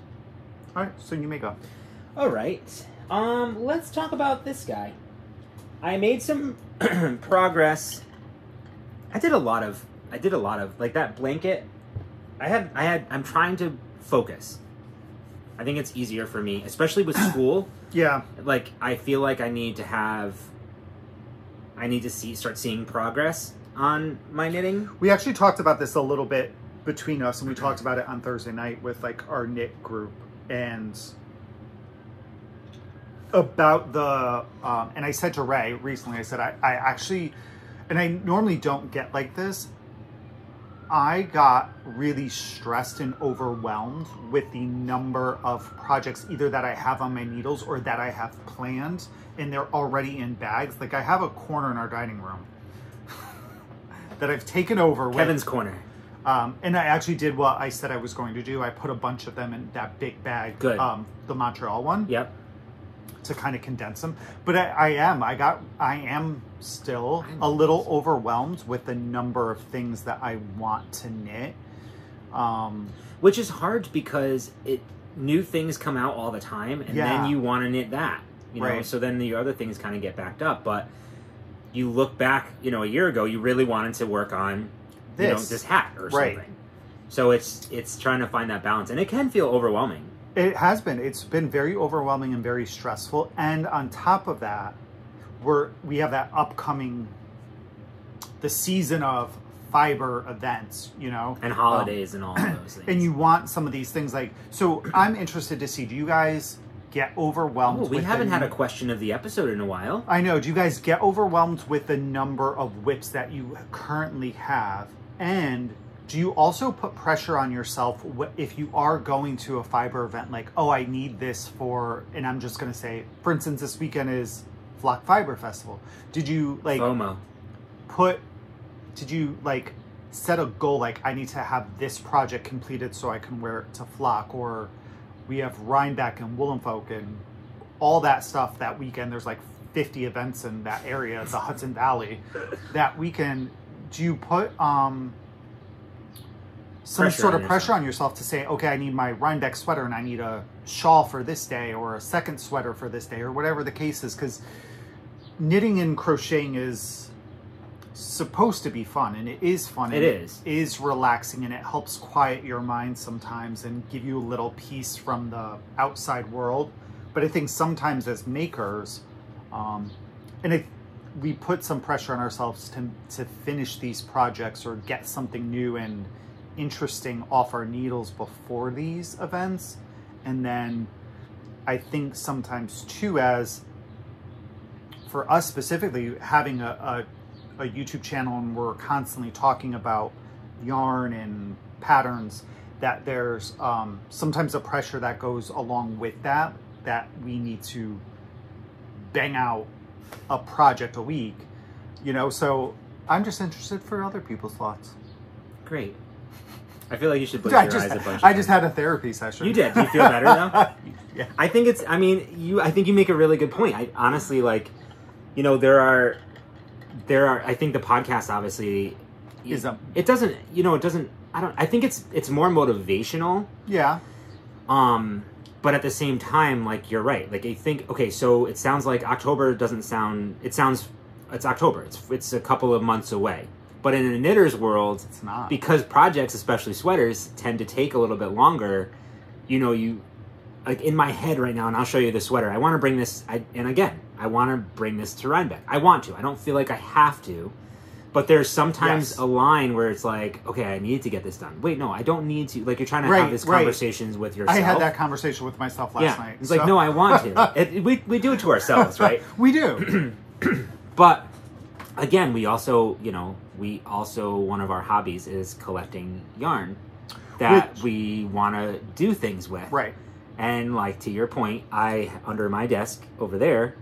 All right, so you may go. All right. Let's talk about this guy. I made some progress. I did a lot of like that blanket. I'm trying to focus. I think it's easier for me, especially with school. Yeah. Like I feel like I need to start seeing progress on my knitting. We actually talked about this a little bit between us, and we talked about it on Thursday night with like our knit group, and about the and I said to Ray recently, I said I actually, and I normally don't get like this, I got really stressed and overwhelmed with the number of projects either that I have on my needles or that I have planned, and they're already in bags. Like I have a corner in our dining room that I've taken over. Kevin's corner. And I actually did what I said I was going to do. I put a bunch of them in that big bag. Good. The Montreal one. Yep. To kind of condense them. But I am still a little overwhelmed with the number of things that I want to knit. Which is hard because new things come out all the time, and then you want to knit that. You know, right. So then the other things kind of get backed up. But you look back, a year ago, you really wanted to work on this hat or something. Right. So it's trying to find that balance, and it can feel overwhelming. It has been. It's been very overwhelming and very stressful. And on top of that, we have that upcoming, the season of fiber events, and holidays and all of those things. And you want some of these things so I'm interested to see, do you guys get overwhelmed? We haven't had a question of the episode in a while. I know. Do you guys get overwhelmed with the number of whips that you currently have? And do you also put pressure on yourself if you are going to a fiber event, like, oh, I need this for, and I'm just going to say, for instance, this weekend is Flock Fiber Festival. Did you FOMO. Did you set a goal, like, I need to have this project completed so I can wear it to Flock, or we have Rhinebeck and Woolen Folk and all that stuff that weekend. There's 50 events in that area, the Hudson Valley, that weekend. Do you put some sort of pressure on yourself to say, okay, I need my Rhinebeck sweater and I need a shawl for this day or a second sweater for this day or whatever the case is? Because knitting and crocheting is supposed to be fun, and it is fun. It is relaxing, and it helps quiet your mind sometimes and give you a little peace from the outside world. But I think sometimes as makers, we put some pressure on ourselves to finish these projects or get something new and interesting off our needles before these events. And then I think sometimes too, as for us specifically, having a YouTube channel and we're constantly talking about yarn and patterns, that there's sometimes a pressure that goes along with that we need to bang out a project a week, so I'm just interested for other people's thoughts. Great. I feel like you should blink I your just, eyes a bunch of I just times. had a therapy session. You did. Do you feel better now? Yeah. I think it's. I mean, I think you make a really good point. I honestly like. You know, there are. I think the podcast obviously. It doesn't. You know, it doesn't. I think it's more motivational. Yeah. But at the same time, like you're right. Like I think. Okay, so it sounds like October doesn't sound. It sounds. It's October. It's a couple of months away. But in a knitter's world, it's not, because projects, especially sweaters, tend to take a little bit longer. You know, like in my head right now, and I'll show you the sweater. I want to bring this, and again, I want to bring this to Rhinebeck. I want to. I don't feel like I have to, but there's sometimes a line where it's like, okay, I need to get this done. Wait, no, I don't need to. Like you're trying to have this conversations with yourself. I had that conversation with myself last night. It's like, no, I want to. We do it to ourselves, right? We do. But again, we also, one of our hobbies is collecting yarn that we want to do things with. Right. And like to your point, under my desk over there,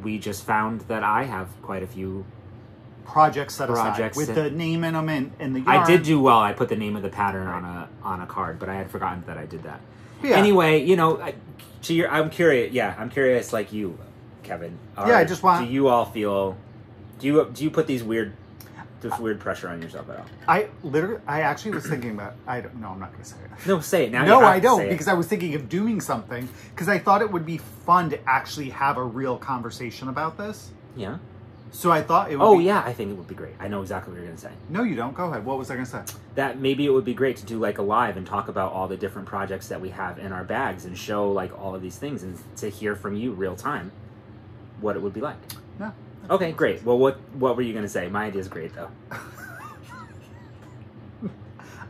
we just found that I have quite a few projects set aside with the name in them and the yarn. I did do well. I put the name of the pattern on a card, but I had forgotten that I did that. Yeah. Anyway, I'm curious. Yeah, I'm curious, like you, Kevin. I just want. Do you all feel? Do you put these weird pressure on yourself at all? I actually was thinking about. I'm not going to say it. No, say it now. No, I don't, because I was thinking of doing something because I thought it would be fun to actually have a real conversation about this. Yeah. So I thought it would. Yeah, I think it would be great. I know exactly what you're going to say. No, you don't. Go ahead. What was I going to say? That maybe it would be great to do like a live and talk about all the different projects that we have in our bags and show like all of these things and to hear from you real time what it would be like. No. Okay, great. Well, what were you going to say? My idea is great, though.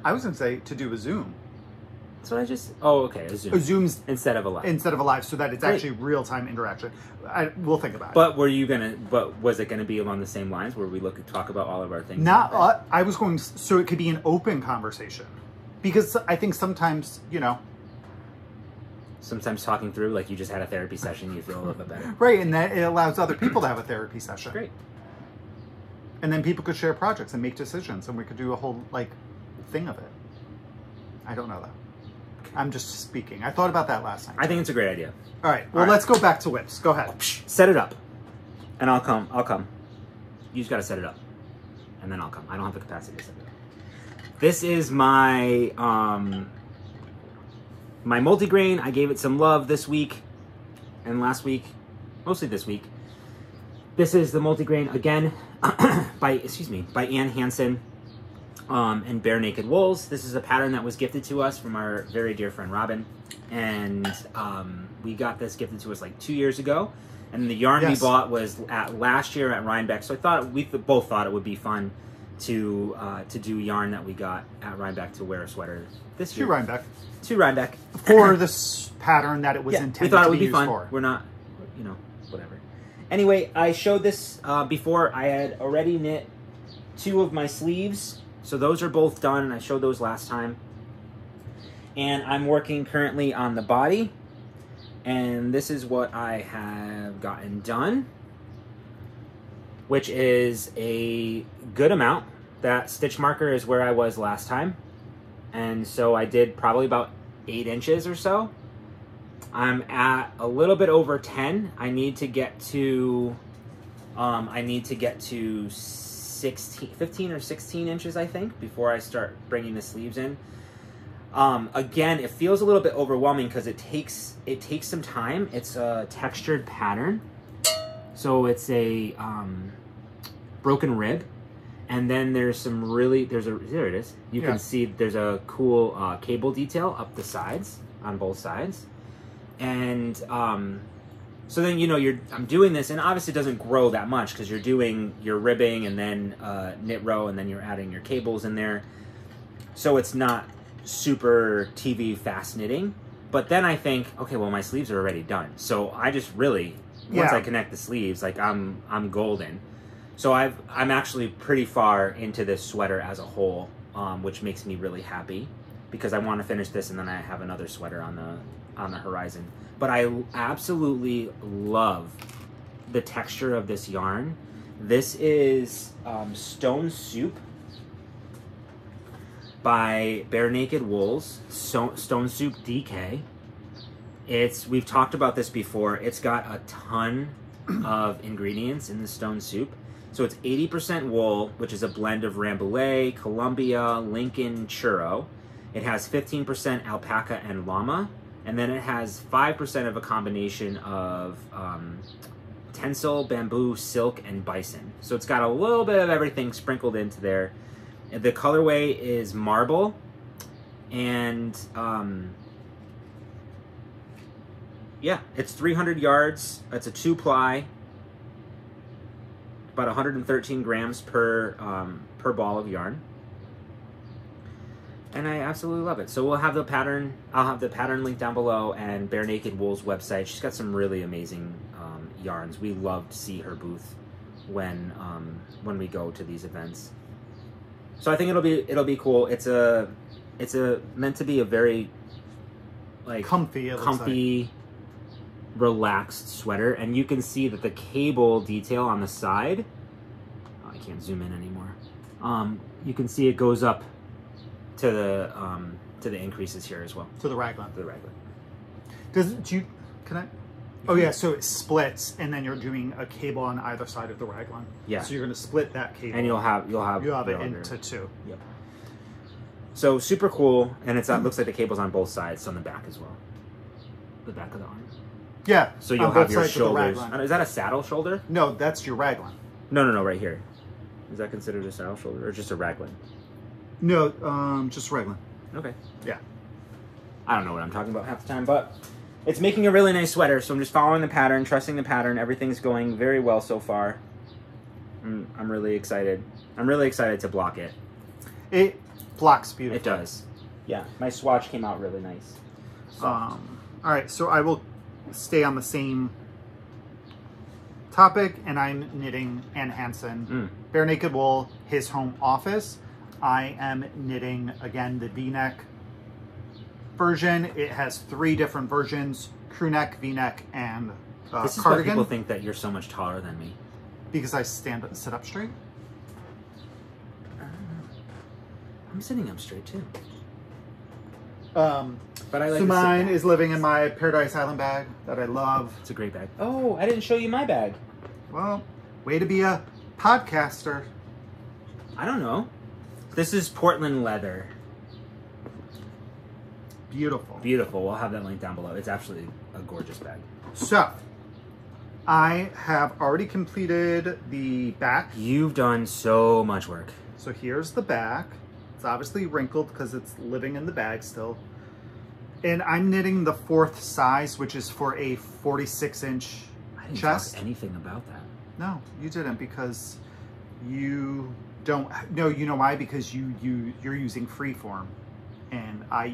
I was going to say to do a Zoom. That's what I just... Oh, okay, a Zoom. A Zoom's... Instead of a live. Instead of a live, so that it's actually real-time interaction. We'll think about it. But were you going to... But was it going to be along the same lines where we talk about all of our things? Not... I was going... So it could be an open conversation. Because I think sometimes, Sometimes talking through, like you just had a therapy session, you feel a little bit better. Right, and that it allows other people to have a therapy session. Great. And then people could share projects and make decisions, and we could do a whole, thing of it. I don't know that. I'm just speaking. I thought about that last night. I think it's a great idea. All right, well, let's go back to whips. Go ahead. Set it up. And I'll come. You just got to set it up. And then I'll come. I don't have the capacity to set it up. This is my... my multigrain. I gave it some love this week and last week, mostly this week. This is the multigrain again by Ann Hansen and Bare Naked Wools. This is a pattern that was gifted to us from our very dear friend Robin, and we got this gifted to us like 2 years ago. And the yarn we bought was last year at Rhinebeck, so we both thought it would be fun to do yarn that we got at Rhinebeck to wear a sweater this year. To Rhinebeck. For this pattern that it was intended to be used for. We thought it would be fun. We're not, whatever. Anyway, I showed this before. I had already knit 2 of my sleeves. So those are both done. I showed those last time. And I'm working currently on the body. And this is what I have gotten done, which is a good amount. That stitch marker is where I was last time. And so I did probably about 8 inches or so. I'm at a little bit over 10. I need to get to 15 or 16 inches, I think, before I start bringing the sleeves in. Again, it feels a little bit overwhelming because it takes some time. It's a textured pattern. So it's a broken rib. And then there's there it is. You can see there's a cool cable detail up the sides, on both sides. And so then, I'm doing this, and obviously it doesn't grow that much because you're doing your ribbing and then knit row, and then you're adding your cables in there. So it's not super TV fast knitting. But then I think, okay, well, my sleeves are already done. So I just really, once I connect the sleeves, like I'm golden. So I'm actually pretty far into this sweater as a whole, which makes me really happy because I want to finish this and then I have another sweater on the horizon. But I absolutely love the texture of this yarn. This is Stone Soup, by Bare Naked Wools, Stone Soup DK. We've talked about this before. It's got a ton of ingredients in the stone soup. So it's 80% wool, which is a blend of Rambouillet, Columbia, Lincoln, Churro. It has 15% alpaca and llama, and then it has 5% of a combination of tencel, bamboo, silk, and bison. So it's got a little bit of everything sprinkled into there. The colorway is marble, and yeah, it's 300 yards. It's a 2-ply, about 113 grams per ball of yarn. And I absolutely love it. So we'll have the pattern. I'll have the pattern link down below, and Bare Naked Wool's website. She's got some really amazing yarns. We love to see her booth when we go to these events. So I think it'll be cool. It's meant to be a very like comfy, relaxed sweater, and you can see that the cable detail on the side. Oh, I can't zoom in anymore. You can see it goes up to the increases here as well. To the raglan. To the raglan. Can I? Oh yeah, so it splits, and then you're doing a cable on either side of the raglan. Yeah. So you're going to split that cable, and you'll have it into two. Yep. So super cool, and it looks like the cable's on both sides, on the back as well. The back of the arm. Yeah. So you'll have your shoulders. Is that a saddle shoulder? No, that's your raglan. No, right here. Is that considered a saddle shoulder or just a raglan? No, just raglan. Okay. Yeah. I don't know what I'm talking about half the time, but it's making a really nice sweater. So I'm just following the pattern, trusting the pattern. Everything's going very well so far. I'm really excited. I'm really excited to block it. It blocks beautifully. It does. Yeah, my swatch came out really nice. So. All right, so I will stay on the same topic, and I'm knitting Ann Hansen. Bare Naked Wool, his home office. I am knitting, again, the V-neck version. It has 3 different versions: crew neck, V-neck, and this is cardigan. why people think that you're so much taller than me. Because I sit up straight? I'm sitting up straight too. But I like so mine is living in my Paradise Island bag that I love. It's a great bag. Oh, I didn't show you my bag. Well, way to be a podcaster. I don't know. This is Portland leather. Beautiful. Beautiful. We'll have that link down below. It's actually a gorgeous bag. So, I have already completed the back. You've done so much work. So here's the back. It's obviously wrinkled because it's living in the bag still. And I'm knitting the 4th size, which is for a 46-inch chest. I didn't talk anything about that. No, you didn't, because you don't. No, you know why? Because you're using Freeform, and I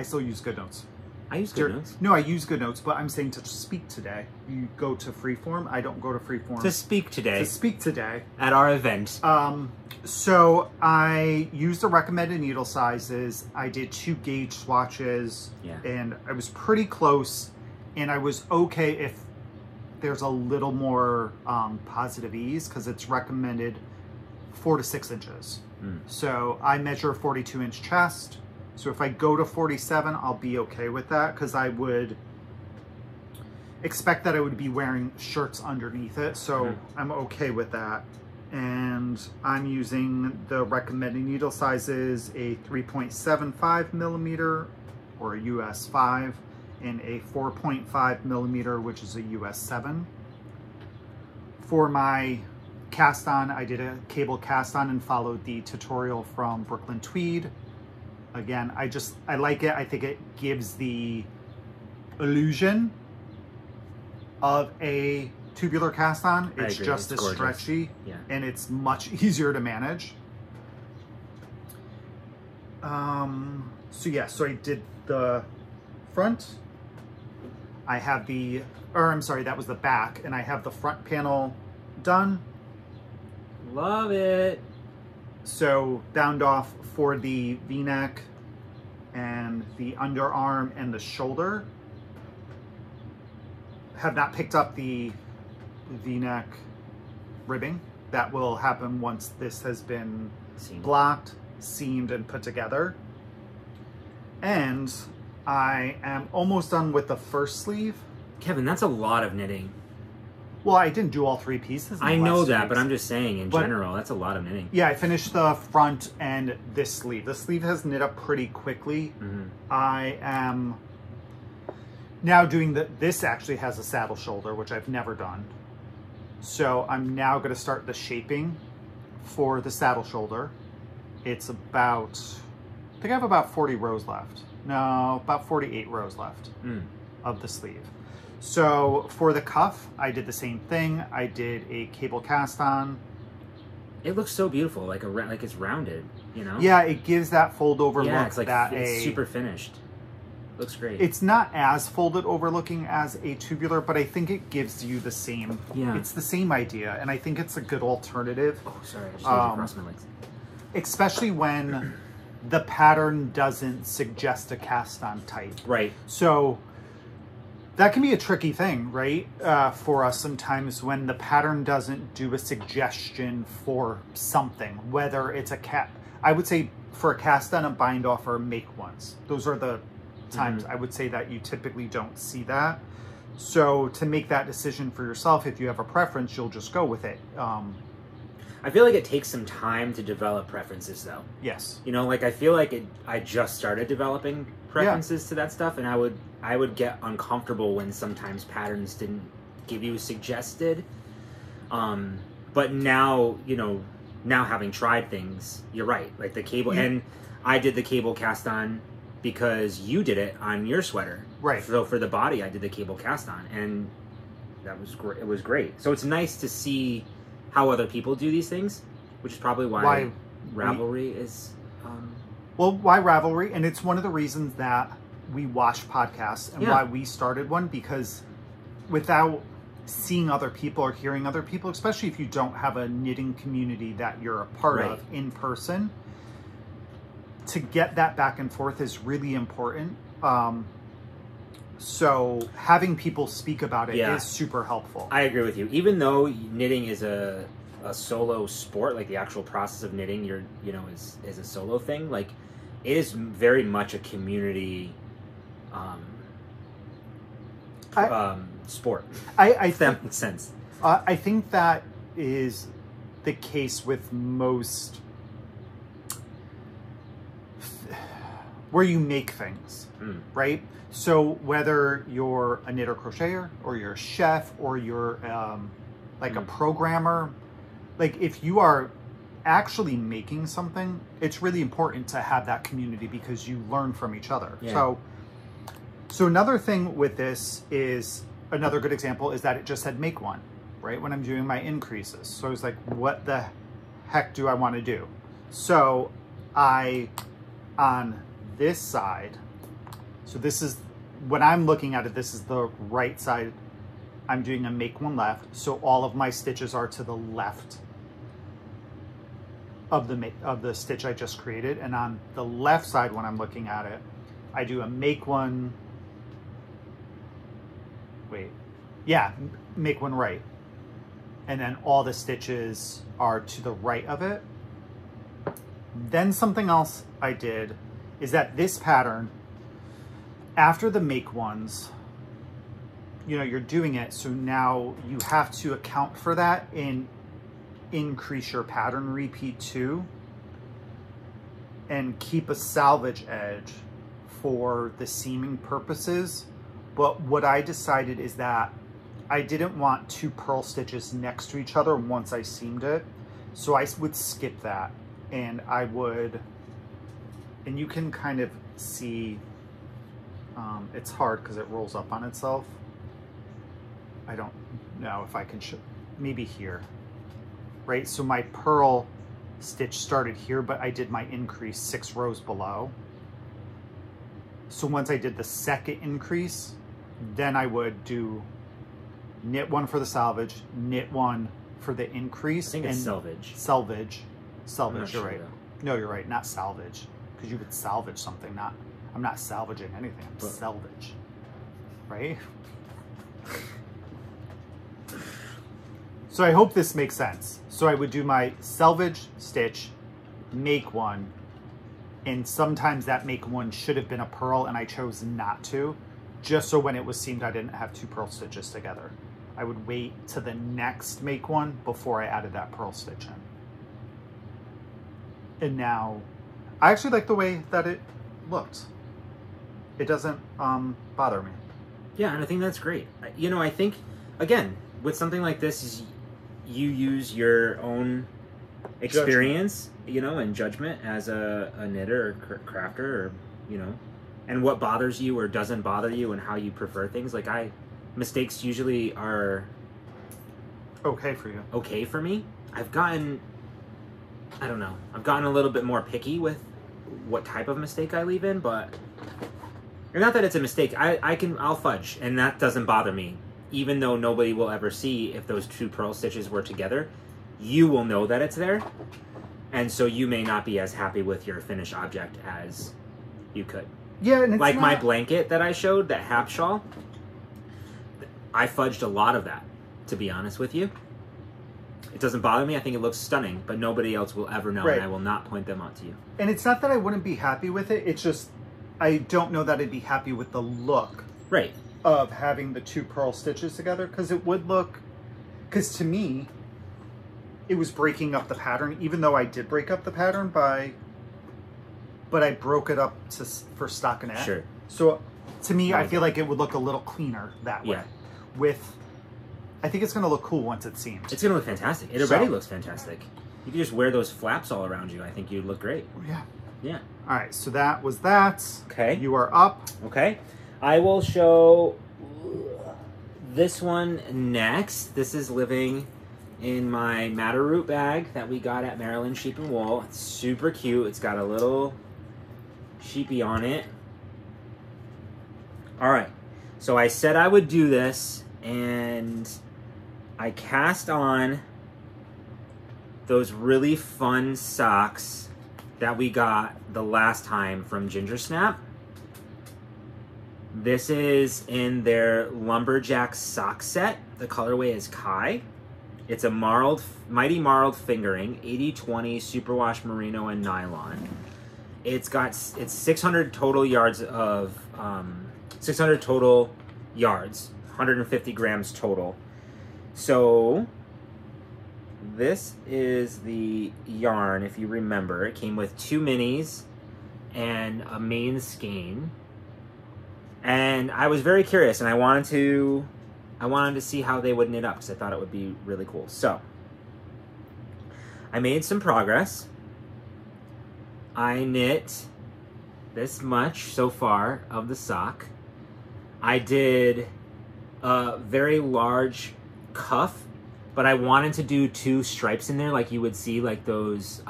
still use GoodNotes. I use GoodNotes. No, I use GoodNotes, but I'm saying to speak today. You go to Freeform. I don't go to Freeform. To speak today. To speak today. At our event. So I used the recommended needle sizes. I did 2 gauge swatches. Yeah. And I was pretty close, and I was okay if there's a little more positive ease, because it's recommended 4 to 6 inches. So I measure 42-inch chest. So if I go to 47, I'll be okay with that, because I would expect that I would be wearing shirts underneath it. So I'm okay with that. And I'm using the recommended needle sizes, a 3.75 millimeter or a US 5, and a 4.5 millimeter, which is a US 7. For my cast on, I did a cable cast on and followed the tutorial from Brooklyn Tweed. Again, I like it. I think it gives the illusion of a tubular cast on. It's just as stretchy, and it's much easier to manage. So yeah, so I did the front. I have that was the back, and I have the front panel done. Love it. So bound off for the V-neck and the underarm and the shoulder. Have not picked up the V-neck ribbing. That will happen once this has been blocked. seamed and put together. And I am almost done with the first sleeve. Kevin, that's a lot of knitting. Well, I didn't do all 3 pieces. I know that, but I'm just saying, in general, that's a lot of knitting. Yeah, I finished the front and this sleeve. The sleeve has knit up pretty quickly. I am now doing this actually has a saddle shoulder, which I've never done. So I'm now going to start the shaping for the saddle shoulder. It's about, I think I have about 40 rows left. No, about 48 rows left of the sleeve. So for the cuff, I did the same thing. I did a cable cast on. It looks so beautiful, like it's rounded, you know? Yeah, it gives that fold over look. It's like it's super finished. Looks great. It's not as folded over looking as a tubular, but I think it gives you the same. Yeah. It's the same idea, and I think it's a good alternative. Oh, sorry, I just crossed my legs. Especially when the pattern doesn't suggest a cast on type. Right. So that can be a tricky thing, right? For us sometimes when the pattern doesn't do a suggestion for something, whether it's I would say for a cast on, a bind off, or make ones. Those are the times I would say that you typically don't see that. So to make that decision for yourself, if you have a preference, you'll just go with it. I feel like it takes some time to develop preferences, though. Yes. You know, like I feel like I just started developing preferences to that stuff, and I would get uncomfortable when sometimes patterns didn't give you suggested. But now, you know, now having tried things, you're right. Like the cable, and I did the cable cast on because you did it on your sweater. Right. So for the body, I did the cable cast on, and that was great. It was great. So it's nice to see how other people do these things, which is probably why Ravelry is... Well, why Ravelry? And it's one of the reasons that we watch podcasts and why we started one, because without seeing other people or hearing other people, especially if you don't have a knitting community that you're a part of in person, to get that back and forth is really important. So having people speak about it is super helpful. I agree with you. Even though knitting is a solo sport, like the actual process of knitting, is a solo thing. Like it is very much a community sport. If that makes sense. I think that is the case with most where you make things, right? So whether you're a knitter crocheter or you're a chef or you're like a programmer, like if you are actually making something, it's really important to have that community because you learn from each other. Yeah. So another thing with this is, another good example is that it just said make one, right? When I'm doing my increases. So I was like, what the heck do I want to do? So on this side, so this is, when I'm looking at it, this is the right side. I'm doing a make one left. So all of my stitches are to the left of the stitch I just created. And on the left side, when I'm looking at it, I do a make one, make one right. And then all the stitches are to the right of it. Then something else I did is that this pattern, after the make ones, you know, you're doing it, so now you have to account for that and increase your pattern repeat too, and keep a salvage edge for the seaming purposes. But what I decided is that I didn't want 2 purl stitches next to each other once I seamed it, so I would skip that, and I would, and you can kind of see, it's hard because it rolls up on itself. I don't know if I can show, maybe here, right? So my purl stitch started here, but I did my increase 6 rows below. So once I did the second increase, then I would do knit one for the salvage, knit one for the increase. I think it's selvage. Selvage, you're sure right. though. No, you're right, not salvage. Because you would salvage something, I'm not salvaging anything, I'm selvage, right? So I hope this makes sense. So I would do my selvage stitch, make one, And sometimes that make one should have been a pearl and I chose not to, just so when it was seamed I didn't have 2 pearl stitches together. I would wait to the next make one before I added that pearl stitch in. And now, I actually like the way that it looked. It doesn't bother me. Yeah, and I think that's great. You know, I think, again, with something like this, is you use your own experience, you know, and judgment as a knitter or crafter, or, you know, and what bothers you or doesn't bother you and how you prefer things. Like, mistakes usually are okay for you. Okay for me. I've gotten a little bit more picky with what type of mistake I leave in, but not that it's a mistake. I'll fudge, and that doesn't bother me. Even though nobody will ever see if those 2 pearl stitches were together, you will know that it's there. And so you may not be as happy with your finished object as you could. Yeah, and it's like my blanket that I showed, that Hap shawl, I fudged a lot of that, to be honest with you. It doesn't bother me. I think it looks stunning, but nobody else will ever know, right. And I will not point them out to you. And it's not that I wouldn't be happy with it. It's just I don't know that I'd be happy with the look, right, of having the 2 pearl stitches together, because it would look. Because to me, it was breaking up the pattern, even though I did break up the pattern but I broke it up for stockinette. Sure. So to me, I feel like it would look a little cleaner that way. Yeah. I think it's going to look cool once it's seamed. It's going to look fantastic. It already looks fantastic. You can just wear those flaps all around you. I think you'd look great. Yeah. Yeah. All right. So that was that. Okay. You are up. Okay. I will show this one next. This is living in my Madder Root bag that we got at Maryland Sheep and Wool. It's super cute. It's got a little sheepy on it. All right. So I said I would do this, and I cast on those really fun socks that we got the last time from Ginger Snap. This is in their Lumberjack sock set. The colorway is Kai. It's a mighty marled fingering, 80/20 superwash merino and nylon. It's 600 total yards of 600 total yards, 150 grams total. So this is the yarn, if you remember. It came with 2 minis and a main skein. And I was very curious, and I wanted to see how they would knit up, because I thought it would be really cool. So I made some progress. I knit this much so far of the sock. I did a very large cuff, but I wanted to do 2 stripes in there, like you would see, like those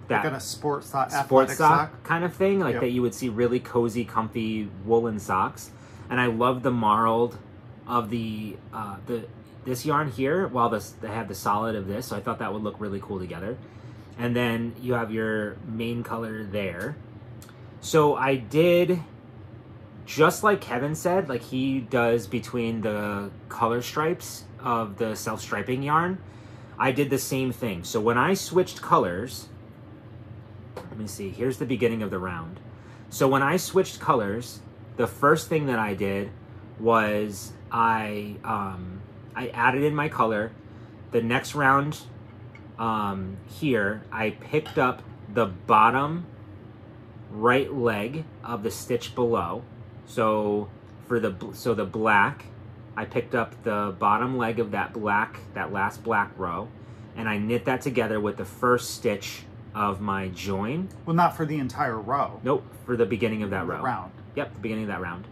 like in a sports sock kind of thing, like that you would see really cozy, comfy woolen socks. And I love the marled of this yarn here, while they have the solid of this, so I thought that would look really cool together. And then you have your main color there. So I did, just like Kevin said, like he does between the color stripes of the self-striping yarn, I did the same thing. So when I switched colors, let me see, here's the beginning of the round. So when I switched colors, the first thing that I did was I added in my color. The next round here, I picked up the bottom right leg of the stitch below. So the black, I picked up the bottom leg of that last black row, and I knit that together with the first stitch of my join. Well, not for the entire row. Nope, for the beginning of that row. Round. Yep, the beginning of that round.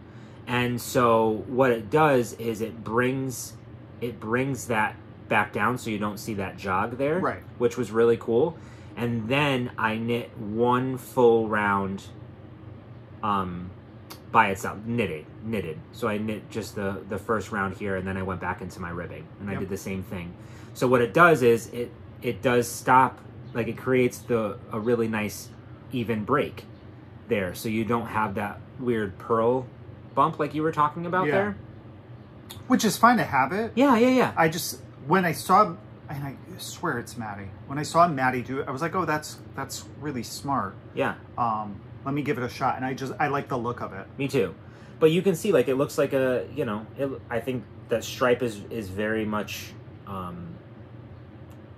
And so what it does is it brings that back down, so you don't see that jog there, right? Which was really cool. And then I knit 1 full round by itself, knitted. So I knit just the first round here, and then I went back into my ribbing, and I did the same thing. So what it does is it does stop, like it creates a really nice even break there, so you don't have that weird purl bump like you were talking about there. Which is fine to have it. Yeah. I just, when I saw and I swear it's Maddie. When I saw Maddie do it, I was like, oh, that's really smart. Yeah. Let me give it a shot. And I like the look of it. Me too. But you can see, like, it looks like a, you know, I think that stripe is very much,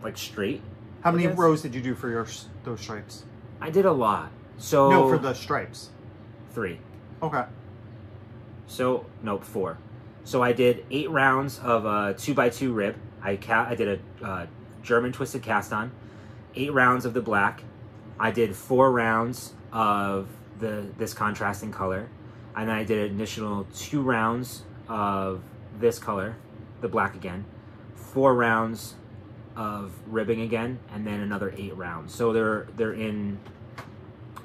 like, straight. How many rows did you do for those stripes? I did a lot. So no, for the stripes. 3. Okay. So, nope, 4. So I did 8 rounds of a 2x2 rib. I did a German twisted cast on. 8 rounds of the black. I did 4 rounds of this contrasting color. And then I did an additional 2 rounds of this color, the black again. 4 rounds of ribbing again, and then another 8 rounds. So they're in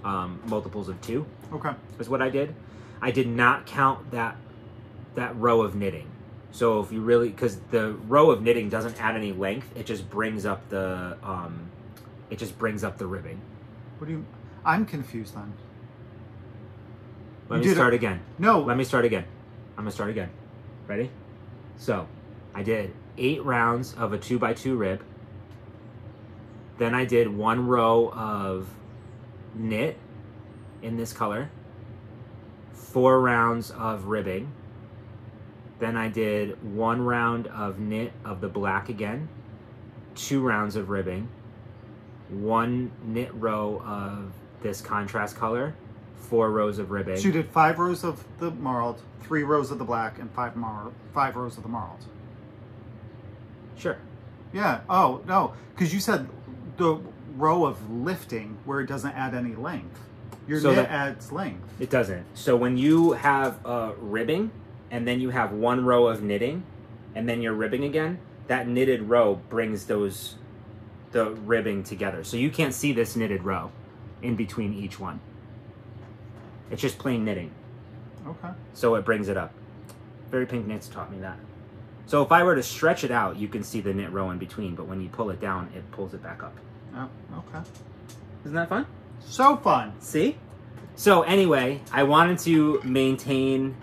multiples of 2. Okay. Is what I did. I did not count that row of knitting. So if you really, because the row of knitting doesn't add any length, it just brings up the ribbing. What do you? I'm confused then. Let me start again. No. Let me start again. I'm gonna start again. Ready? So, I did 8 rounds of a 2x2 rib. Then I did 1 row of knit in this color. 4 rounds of ribbing. Then I did 1 round of knit of the black again. 2 rounds of ribbing. 1 knit row of this contrast color. 4 rows of ribbing. So you did 5 rows of the marled, 3 rows of the black, and 5 rows of the marled. Sure. Yeah. Oh, no. Because you said the row of lifting where it doesn't add any length. Your knit adds length. It doesn't. So when you have ribbing, and then you have 1 row of knitting, and then you're ribbing again, that knitted row brings the ribbing together. So you can't see this knitted row in between each one. It's just plain knitting. Okay. So it brings it up. Very Pink Knits taught me that. So if I were to stretch it out, you can see the knit row in between, but when you pull it down, it pulls it back up. Oh, okay. Isn't that fun? So fun. See? So anyway, I wanted to maintain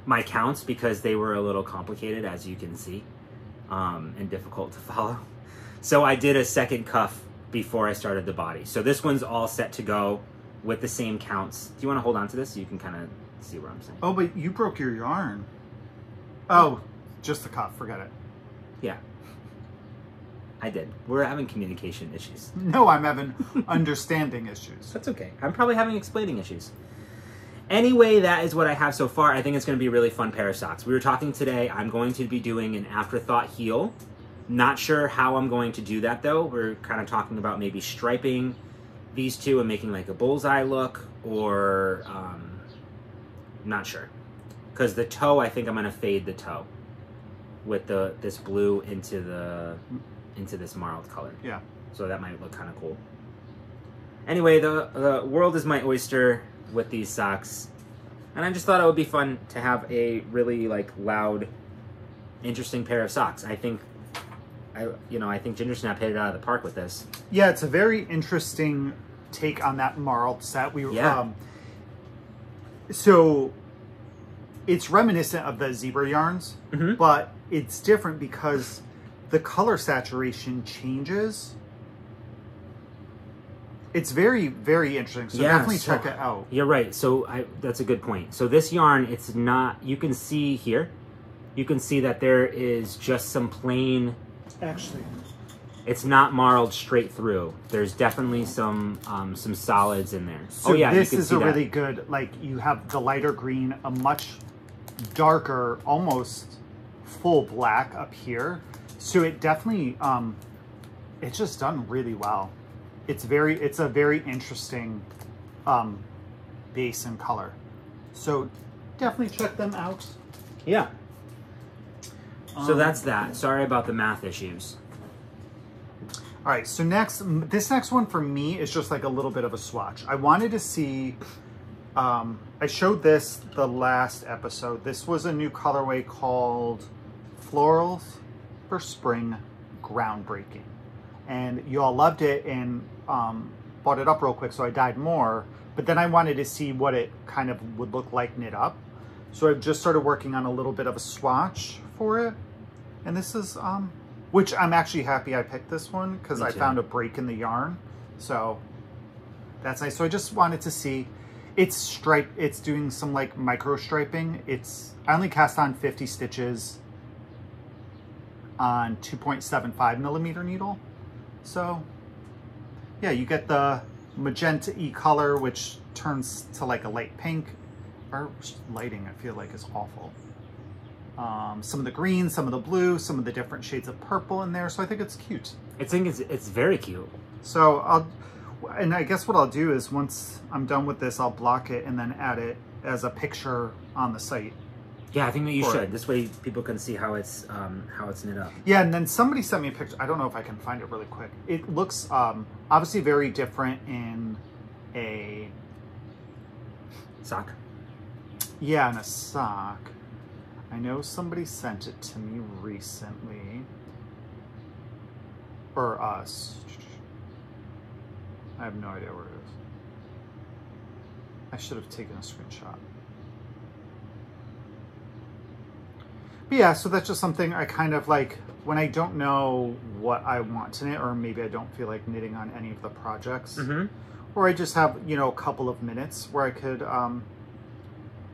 my counts because they were a little complicated, as you can see, and difficult to follow. So I did a second cuff before I started the body. So this one's all set to go with the same counts. Do you want to hold on to this so you can kind of see what I'm saying? Oh, but you broke your yarn. Oh, just the cuff. Forget it. Yeah. I did. We're having communication issues. No, I'm having understanding issues. That's okay. I'm probably having explaining issues. Anyway, that is what I have so far. I think it's going to be a really fun pair of socks. We were talking today. I'm going to be doing an afterthought heel. Not sure how I'm going to do that, though. We're kind of talking about maybe striping these two and making like a bullseye look, or not sure. Because the toe, I think I'm going to fade the toe with this blue into this marled color. Yeah. So that might look kind of cool. Anyway, the world is my oyster with these socks. And I just thought it would be fun to have a really like loud, interesting pair of socks. I think Ginger Snap hit it out of the park with this. Yeah, it's a very interesting take on that marled set. So it's reminiscent of the zebra yarns, but it's different because the color saturation changes. It's very, very interesting. So definitely check it out. You're right. So that's a good point. So this yarn, it's not, you can see here, you can see that there is just some plain, actually, it's not marled straight through. There's definitely some solids in there. So this is a really good, like you have the lighter green, a much darker, almost full black up here. So it definitely, it's just done really well. It's a very interesting base and color. So definitely check them out. Yeah. So that's that. Sorry about the math issues. All right, so this next one for me is just like a little bit of a swatch. I wanted to see, I showed this the last episode. This was a new colorway called Florals for Spring, groundbreaking. And you all loved it and bought it up real quick, so I dyed more. But then I wanted to see what it kind of would look like knit up. So I've just started working on a little bit of a swatch for it. And this is, which I'm actually happy I picked this one because Me I too. found a break in the yarn. So that's nice. So I just wanted to see, it's doing some like micro striping. I only cast on 50 stitches on 2.75 millimeter needle. So yeah, you get the magenta-y color, which turns to like a light pink. Our lighting, I feel like, is awful. Some of the green, some of the blue, some of the different shades of purple in there. So I think it's cute. I think it's very cute. So I guess what I'll do is once I'm done with this, I'll block it and then add it as a picture on the site. Yeah, I think that you For should. it. This way people can see how it's knit up. Yeah, and then somebody sent me a picture. I don't know if I can find it really quick. It looks obviously very different in a... Sock. Yeah, in a sock. I know somebody sent it to me recently. Or us. I have no idea where it is. I should have taken a screenshot. But yeah, so that's just something I kind of like when I don't know what I want to knit, or maybe I don't feel like knitting on any of the projects. Mm-hmm. Or I just have, you know, a couple of minutes where I could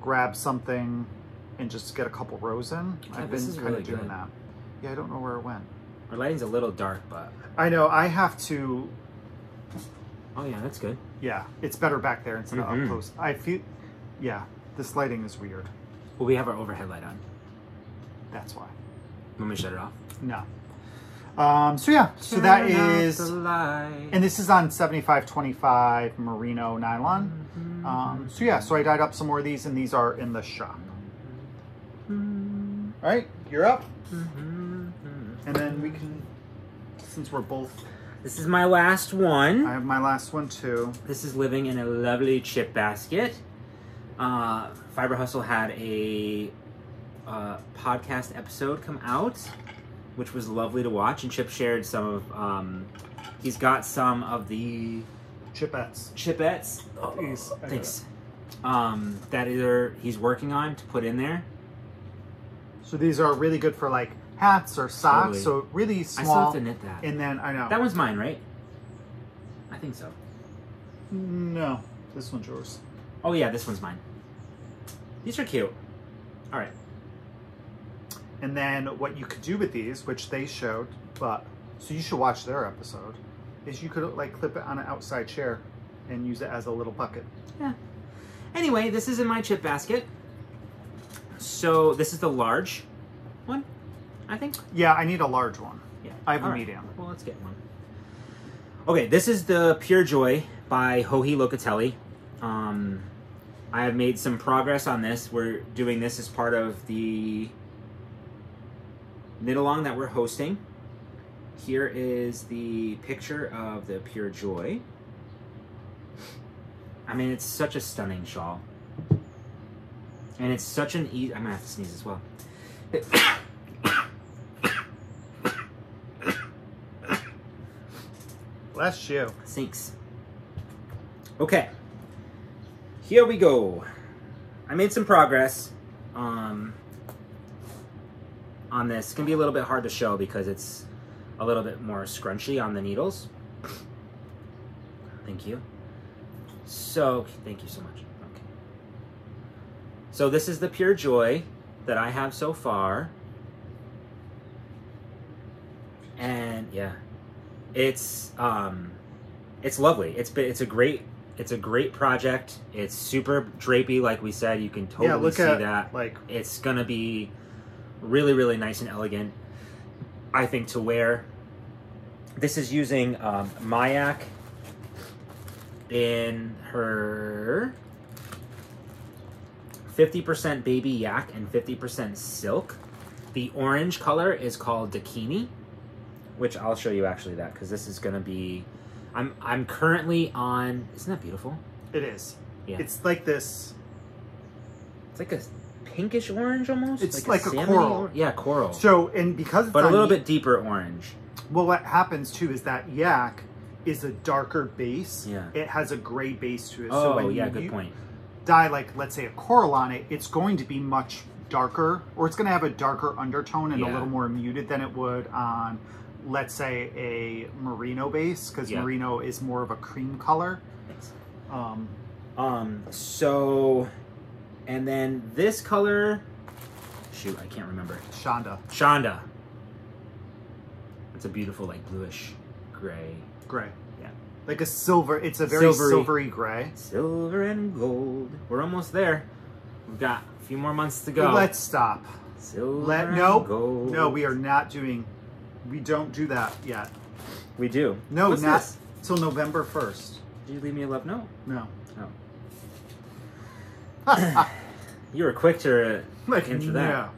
grab something and just get a couple rows in. Yeah, I've this been is kind really of doing good. that. Yeah, I don't know where it went. Our lighting's a little dark, but... I know, I have to... Oh yeah, that's good. Yeah, it's better back there instead of up close. I feel... Yeah, this lighting is weird. Well, we have our overhead light on. That's why. Let me shut it off. No. So yeah, so that Turn out is... the light. And this is on 75/25 merino nylon. So yeah, so I dyed up some more of these, and these are in the shop. All right, you're up. And then we can, since we're both... This is my last one. I have my last one too. This is living in a lovely chip basket. Fiber Hustle had a podcast episode come out, which was lovely to watch, and Chip shared some of, he's got some of the chipettes. Oh, Please, thanks. That he's working on to put in there. So these are really good for like hats or socks. Totally. So really I still small. have to knit that. And then I know That one's mine, right? I think so. No, this one's yours. Oh yeah, this one's mine. These are cute. All right. And then what you could do with these, which they showed, but so you should watch their episode, is you could like clip it on an outside chair and use it as a little bucket. Yeah. Anyway, this is in my chip basket. So this is the large one, I think. Yeah, I need a large one. Yeah. I have a All right. medium. Well, let's get one. Okay, this is the Pure Joy by Joji Locatelli. I have made some progress on this. We're doing this as part of the knit along that we're hosting. Here is the picture of the Pure Joy. I mean, it's such a stunning shawl. And it's such an easy... I'm gonna have to sneeze as well. Bless you. Thanks. Okay. Here we go. I made some progress on this. It's gonna be a little bit hard to show because it's a little bit more scrunchy on the needles. Thank you. So, thank you so much. Okay. So this is the Pure Joy that I have so far. And yeah, it's lovely. It's a great project. It's super drapey, like we said. You can totally see that. Like, it's gonna be really, really nice and elegant, I think, to wear. This is using Mayak in her 50% baby yak and 50% silk. The orange color is called Dakini, which I'll show you actually that, because this is gonna be, I'm currently on, isn't that beautiful? it is. Yeah. It's like this. It's like a pinkish orange almost. It's like a salmony coral. Yeah, coral. So, and because it's But a on little bit deeper orange. Well, what happens too is that yak is a darker base. Yeah. It has a gray base to it. Oh, so when yeah, you good point. dye, like, let's say a coral on it, it's going to be much darker, or it's going to have a darker undertone and a Yeah. little more muted than it would on, let's say, a merino base, because Yeah. merino is more of a cream color. So, and then this color, shoot, I can't remember. Shonda. It's a beautiful, like, bluish gray. Gray. Yeah. Like a silver, it's a very silvery gray. Silver and gold. We're almost there. We've got a few more months to go. Let's stop. Silver and gold. No, we are not doing, we don't do that yet. We do. No, What's not this? till November 1st. Did you leave me a love note? No. Oh. You were quick to enter that. Yeah.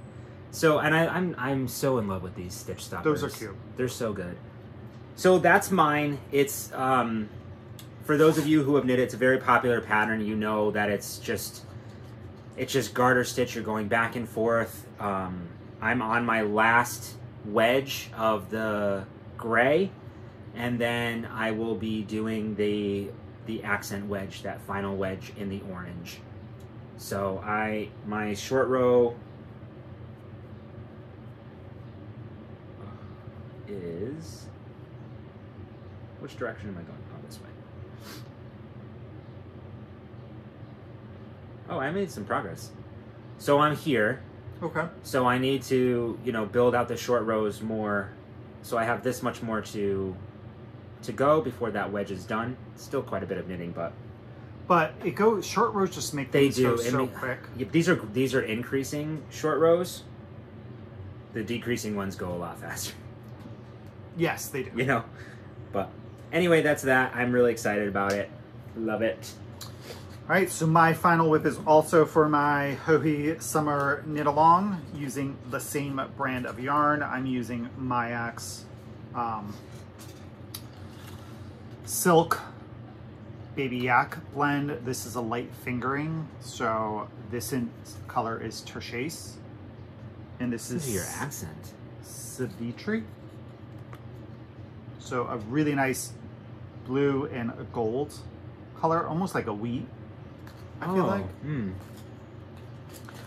So, and I'm so in love with these stitch stoppers. Those are cute. They're so good. So that's mine. It's for those of you who have knit it, it's a very popular pattern. You know that it's just garter stitch. You're going back and forth. I'm on my last wedge of the gray, and then I will be doing the accent wedge, that final wedge in the orange. So my short row is, which direction am I going? Oh, this way. Oh, I made some progress. So I'm here. Okay. So I need to, build out the short rows more. So I have this much more to go before that wedge is done. Still quite a bit of knitting, but it goes, short rows just make they things do go so quick. Yep, these are increasing short rows. The decreasing ones go a lot faster. Yes, they do. But anyway, that's that. I'm really excited about it. Love it. All right, so my final whip is also for my Joji Summer Knit Along using the same brand of yarn. I'm using Mayax Silk Baby Yak blend. This is a light fingering, so this color is Turquoise, and this is your accent. Savitri. So a really nice blue and a gold color, almost like a wheat, I feel like.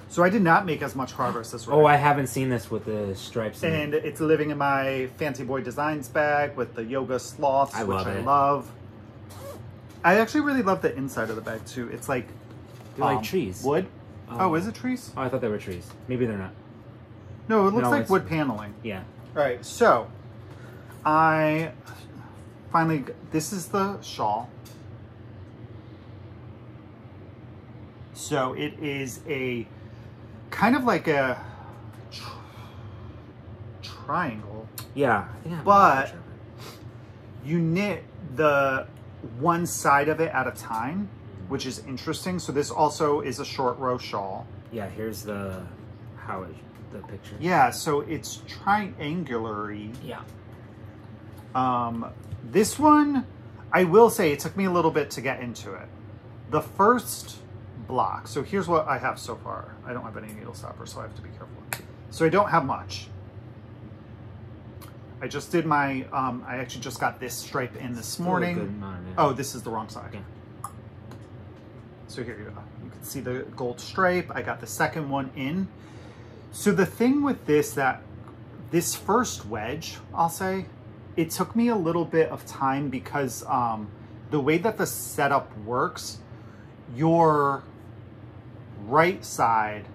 So I did not make as much progress as Oh, I haven't seen this with the stripes. And it's living in my Fancy Boy Designs bag with the yoga sloths, which I love. I actually really love the inside of the bag too. It's like like trees. Wood. Oh, is it trees? Oh, I thought they were trees. Maybe they're not. No, it looks like wood paneling. Yeah. All right, so I finally, this is the shawl. So it is a kind of like a triangle. Yeah. But you knit the one side of it at a time, which is interesting. So this also is a short row shawl. Yeah, here's the picture. Yeah, so it's triangular-y. Yeah. This one, I will say, it took me a little bit to get into it. The first block, so here's what I have so far. I don't have any needle stoppers, so I have to be careful. So I don't have much. I just did my, I actually just got this stripe in this morning. Oh, this is the wrong side. Yeah. So here you go. You can see the gold stripe. I got the second one in. So the thing with this, this first wedge, I'll say, it took me a little bit of time because the way that the setup works, your right side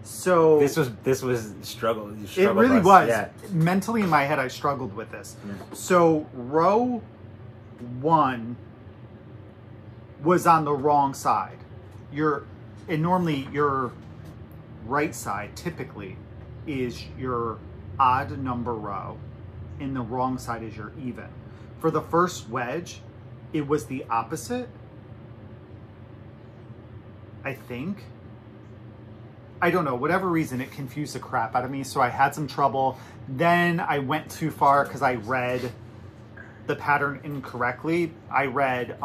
so this was struggle. It really was. Yeah. Mentally in my head, I struggled with this. Yeah. So row 1 was on the wrong side. And normally your right side typically is your odd number row, and the wrong side is your even. For the first wedge, it was the opposite, I think. I don't know, whatever reason, it confused the crap out of me, so I had some trouble. Then I went too far because I read the pattern incorrectly. I read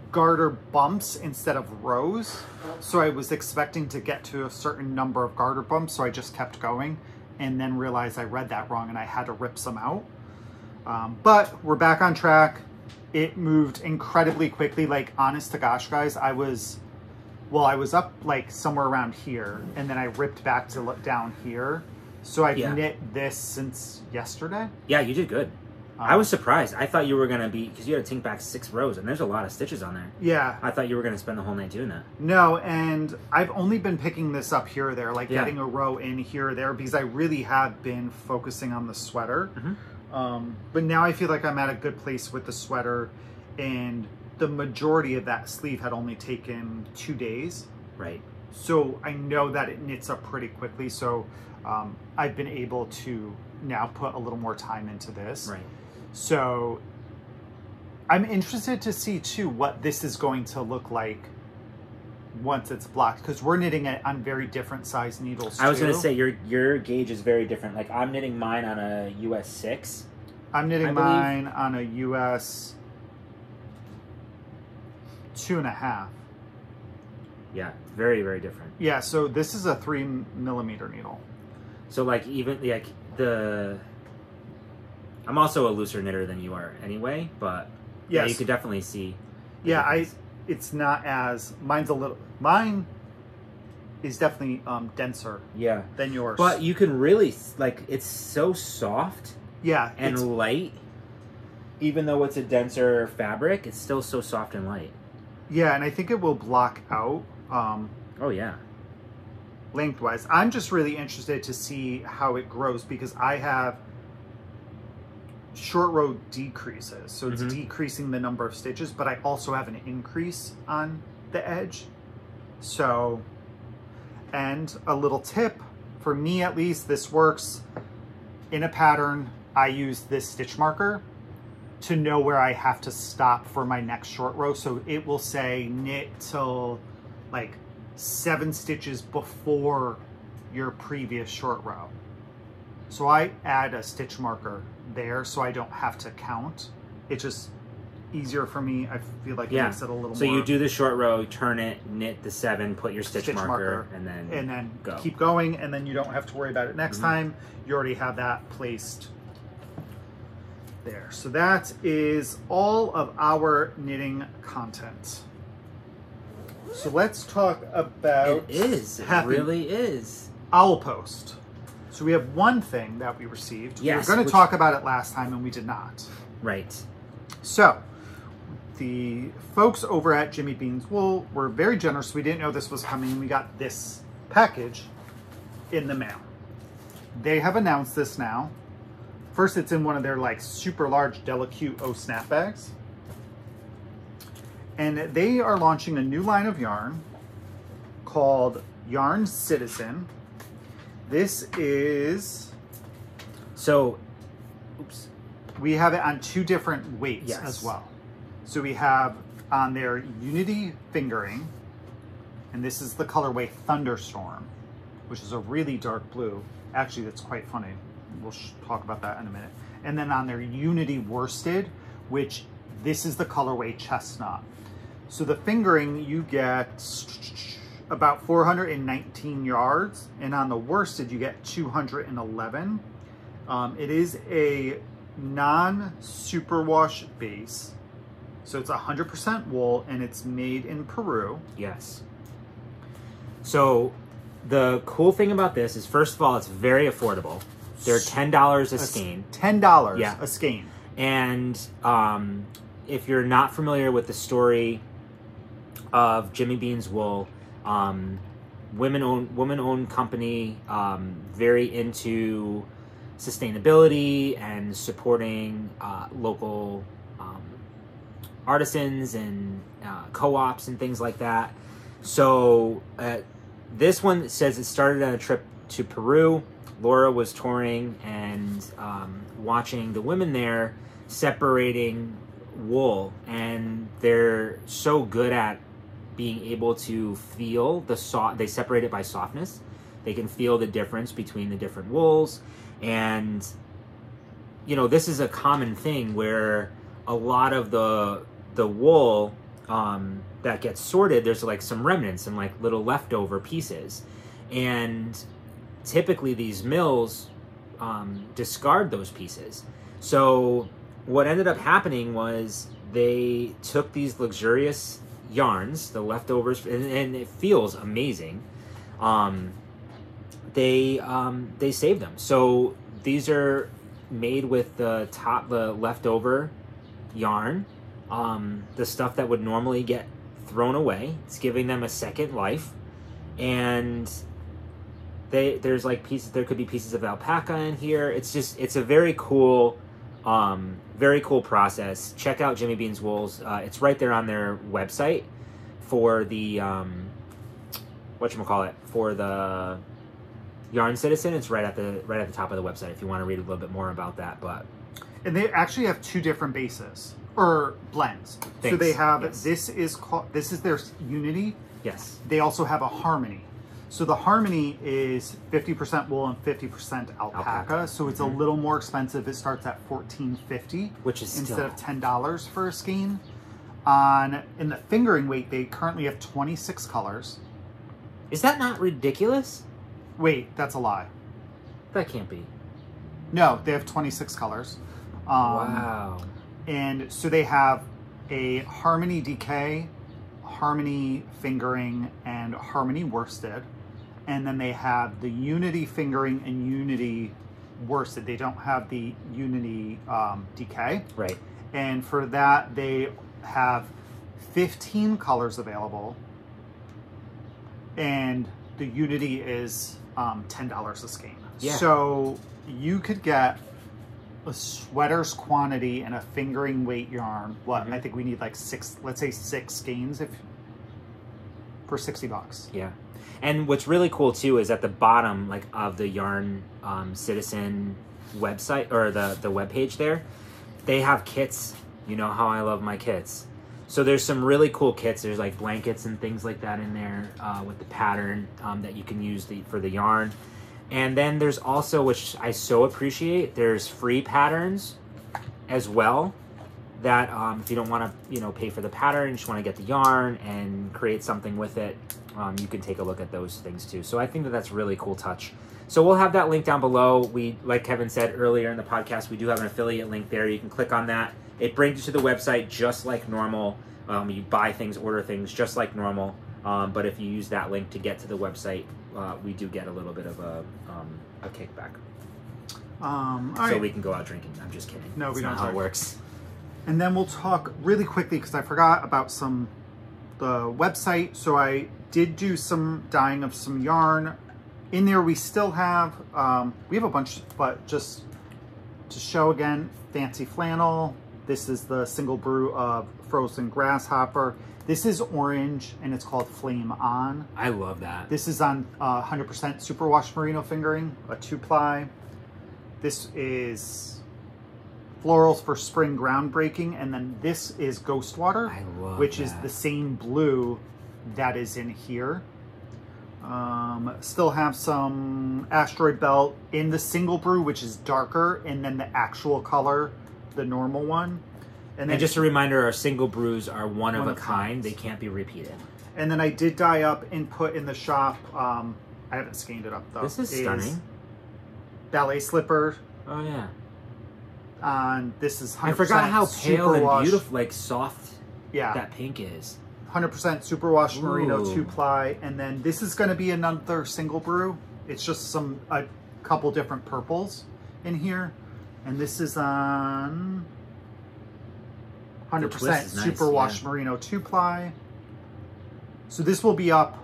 garter bumps instead of rows. So I was expecting to get to a certain number of garter bumps, so I just kept going and then realized I read that wrong and I had to rip some out. But we're back on track. It moved incredibly quickly. Like, honest to gosh, guys, I was up like somewhere around here, and then I ripped back to look down here. So I've knit this since yesterday. Yeah, you did good. I was surprised. I thought you were going to be, because you had to tink back 6 rows, and there's a lot of stitches on there. Yeah. I thought you were going to spend the whole night doing that. No, and I've only been picking this up here or there, like getting a row in here or there, because I really have been focusing on the sweater. But now I feel like I'm at a good place with the sweater, and the majority of that sleeve had only taken 2 days. Right. So I know that it knits up pretty quickly, so I've been able to now put a little more time into this. Right. So I'm interested to see too what this is going to look like once it's blocked, because we're knitting it on very different size needles. I was going to say your gauge is very different. Like, I'm knitting mine on a US 6. I'm knitting mine on a US 2.5. Yeah, very, very different. Yeah, so this is a 3mm needle. So like, even like I'm also a looser knitter than you are anyway, but yeah, you could definitely see. Yeah, it's not as, mine is definitely denser than yours. But you can really, like, it's so soft and light. Even though it's a denser fabric, it's still so soft and light. Yeah, and I think it will block out. Oh yeah. Lengthwise. I'm just really interested to see how it grows, because I have short row decreases, so it's decreasing the number of stitches, but I also have an increase on the edge. So, and a little tip for me, at least, this works in a pattern. I use this stitch marker to know where I have to stop for my next short row, so it will say knit till like 7 stitches before your previous short row. So I add a stitch marker there so I don't have to count. It's just easier for me. I feel like it makes it a little more... So you do the short row, turn it, knit the 7, put your stitch marker, and then go. Keep going, and then you don't have to worry about it next time. You already have that placed there. So that is all of our knitting content. So let's talk about... It really is. Owl Post. So we have one thing that we received. Yes, we were going to talk about it last time, and we did not. Right. So the folks over at Jimmy Beans Wool were very generous. We didn't know this was coming, and we got this package in the mail. They have announced this now. First, it's in one of their like super large Delicute O snap bags. And they are launching a new line of yarn called Yarn Citizen. This is... So, we have it on 2 different weights as well. So we have on their Unity fingering, and this is the colorway Thunderstorm, which is a really dark blue. Actually, that's quite funny. We'll talk about that in a minute. And then on their Unity worsted, which this is the colorway Chestnut. So the fingering, you get about 419 yards, and on the worsted, you get 211. It is a non-superwash base, so it's 100% wool, and it's made in Peru. Yes. So the cool thing about this is, first of all, it's very affordable. They're $10 a skein. $10 a skein. And if you're not familiar with the story of Jimmy Beans Wool, women-owned company, very into sustainability and supporting local artisans and co-ops and things like that. So this one says it started on a trip to Peru. Laura was touring and watching the women there separating wool, and they're so good at being able to feel they separate it by softness. They can feel the difference between the different wools. And, you know, this is a common thing where a lot of the wool that gets sorted, there's like some remnants and like little leftover pieces. And typically these mills discard those pieces. So what ended up happening was they took these luxurious yarns, the leftovers, and it feels amazing. They saved them. So these are made with the leftover yarn, the stuff that would normally get thrown away. It's giving them a second life, and there's like pieces. There could be pieces of alpaca in here. It's a very cool process. Check out Jimmy Bean's Wools. It's right there on their website for the whatchamacallit, for the Yarn Citizen. It's right at the top of the website if you want to read a little bit more about that. And they actually have two different bases or blends. Thanks. So they have Yes. this is their Unity. Yes. They also have a Harmony. So the Harmony is 50% wool and 50% alpaca. So it's a little more expensive. It starts at $14.50, Which is instead still... of $10 for a skein. In the fingering weight, they currently have 26 colors. Is that not ridiculous? Wait, that's a lie. That can't be. No, they have 26 colors. Wow. And so they have a Harmony DK, Harmony fingering, and Harmony worsted. And then they have the Unity fingering and Unity worsted. They don't have the Unity DK. Right. And for that, they have 15 colors available. And the Unity is $10 a skein. Yeah. So you could get a sweater's quantity and a fingering weight yarn. I think we need like let's say six skeins for $60. Yeah. And what's really cool too is at the bottom, like, of the Yarn Citizen website, or the webpage there, they have kits. You know how I love my kits. So there's some really cool kits. There's like blankets and things like that in there with the pattern that you can use for the yarn. And then there's also, which I so appreciate, there's free patterns as well. That if you don't want to, pay for the pattern, you just want to get the yarn and create something with it, you can take a look at those things too. So I think that that's a really cool touch. So we'll have that link down below. Like Kevin said earlier in the podcast, we do have an affiliate link there. You can click on that. It brings you to the website just like normal. You buy things, order things just like normal. But if you use that link to get to the website, we do get a little bit of a kickback. So we can go out drinking. I'm just kidding. No, we don't. That's not how it works. And then we'll talk really quickly, because I forgot about the website. So I did do some dyeing of some yarn. In there we still have, we have a bunch, but just to show again, Fancy Flannel. This is the single brew of Frozen Grasshopper. This is orange and it's called Flame On. I love that. This is on 100% superwash merino fingering, a 2-ply. This is Florals for Spring Groundbreaking, and then this is Ghost Water, which is the same blue that is in here. Still have some Asteroid Belt in the single brew, which is darker, and then the actual color, the normal one. And then just a reminder, our single brews are one of a kind. They can't be repeated. And then I did dye up and put in the shop, I haven't skeined it up though. This is stunning. Ballet Slipper. Oh yeah. This is 100% I forgot how pale and beautiful, like soft, yeah, that pink is. 100% superwash merino 2-ply, and then this is going to be another single brew. It's just a couple different purples in here, and this is on 100% superwash merino 2-ply. So this will be up.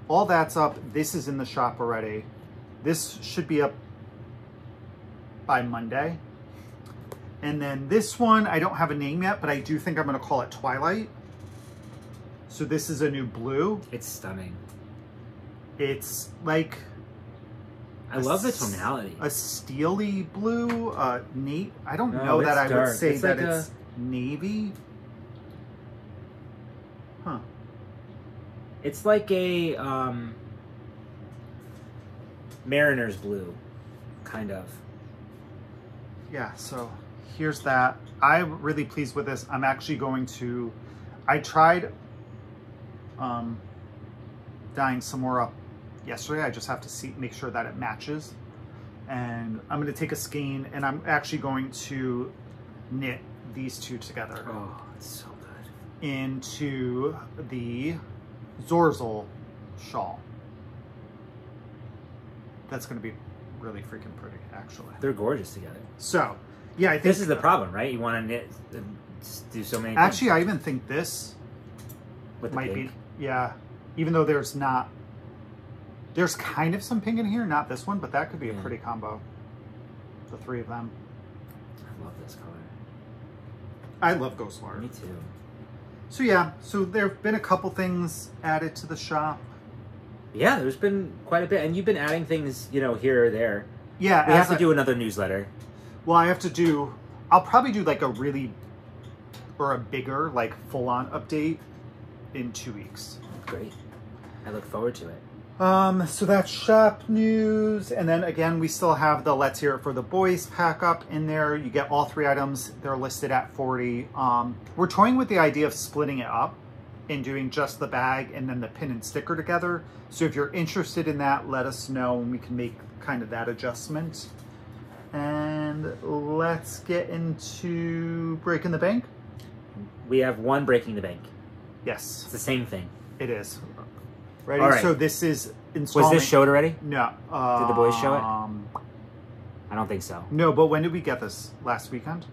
All that's up. This is in the shop already. This should be up by Monday. And then this one, I don't have a name yet, but I do think I'm going to call it Twilight. So this is a new blue. It's stunning. It's like... I love the tonality. A steely blue, neat. I don't know that I dark. would say it's that like it's navy. Huh. It's like a Mariner's blue, kind of. Yeah, so here's that. I'm really pleased with this. I'm actually going to... I tried dyeing some more up yesterday. I just have to make sure that it matches. And I'm going to take a skein, and I'm actually going to knit these two together. Oh, it's so good. Into the Zorzel shawl. That's going to be really freaking pretty, actually. They're gorgeous together. So, yeah, I think This is the problem, right? You want to knit, do so many actually, things. I even think this With the might pink. be, yeah, even though there's kind of some pink in here, not this one, but that could be a pretty combo. The three of them. I love this color. I love Ghostwire. Me too. So yeah, so there have been a couple things added to the shop. Yeah, there's been quite a bit, and you've been adding things, you know, here or there. Yeah, We have to do another newsletter. Well, I'll probably do like a bigger, like full-on update in 2 weeks. Great. I look forward to it. So that's shop news, and then again, we still have the Let's Hear It for the Boys pack up in there. You get all 3 items. They're listed at $40. We're toying with the idea of splitting it up and doing just the bag and then the pin and sticker together. So if you're interested in that, let us know and we can make kind of that adjustment. And let's get into Breaking the Bank. We have one Breaking the Bank. Yes, It's the same thing. it is. Ready? All right. So this is Was installment. this showed already? No. Did the boys show it? I don't think so. No, but when did we get this? Last weekend?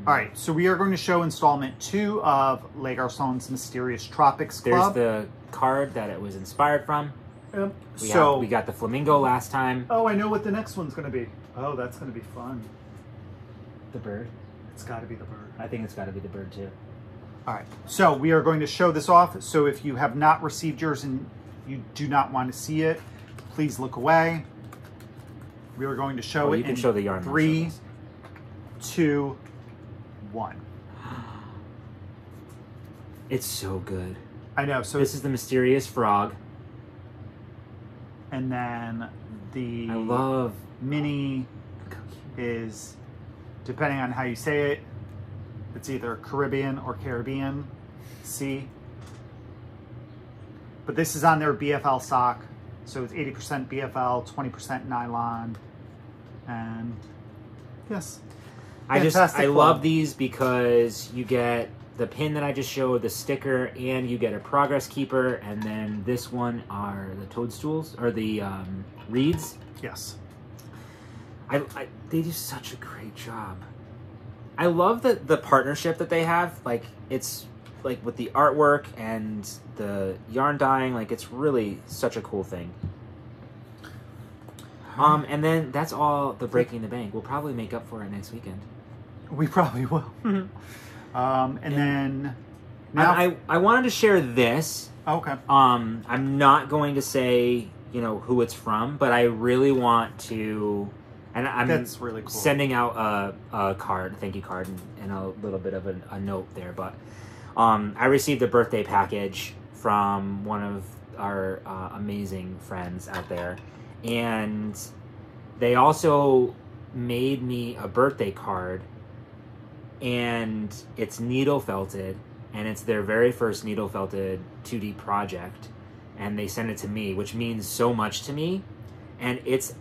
All right, so we are going to show installment 2 of Les Garçons Mysterious Tropics There's Club. the card that it was inspired from. Yep. We got the flamingo last time. Oh, I know what the next one's going to be. Oh, that's going to be fun. The bird. It's got to be the bird. I think it's got to be the bird too. All right, so we are going to show this off. So if you have not received yours and you do not want to see it, please look away. We are going to show it You can in show the yarn. 3, 2, 1. It's so good. I know. So This is the mysterious frog. and then the I love. mini is, depending on how you say it, it's either Caribbean or Caribbean Sea. But this is on their BFL sock. So it's 80% BFL, 20% nylon. And yes. I Fantastic love club. these because you get the pin that I just showed, the sticker, and you get a progress keeper, and then this one are the toadstools or the reeds. Yes. They do such a great job. I love the partnership that they have. Like, it's like with the artwork and the yarn dyeing, like it's really such a cool thing. And then that's all the Breaking the Bank. We'll probably make up for it next weekend. We probably will. And then now, I wanted to share this. okay. I'm not going to say, you know, who it's from, but I really want to, and I'm That's really cool. sending out a card, thank you card, and a little bit of a note there. But I received a birthday package from one of our amazing friends out there, and they also made me a birthday card, and it's needle felted, and it's their very first needle felted 2D project, and they sent it to me, which means so much to me, and it's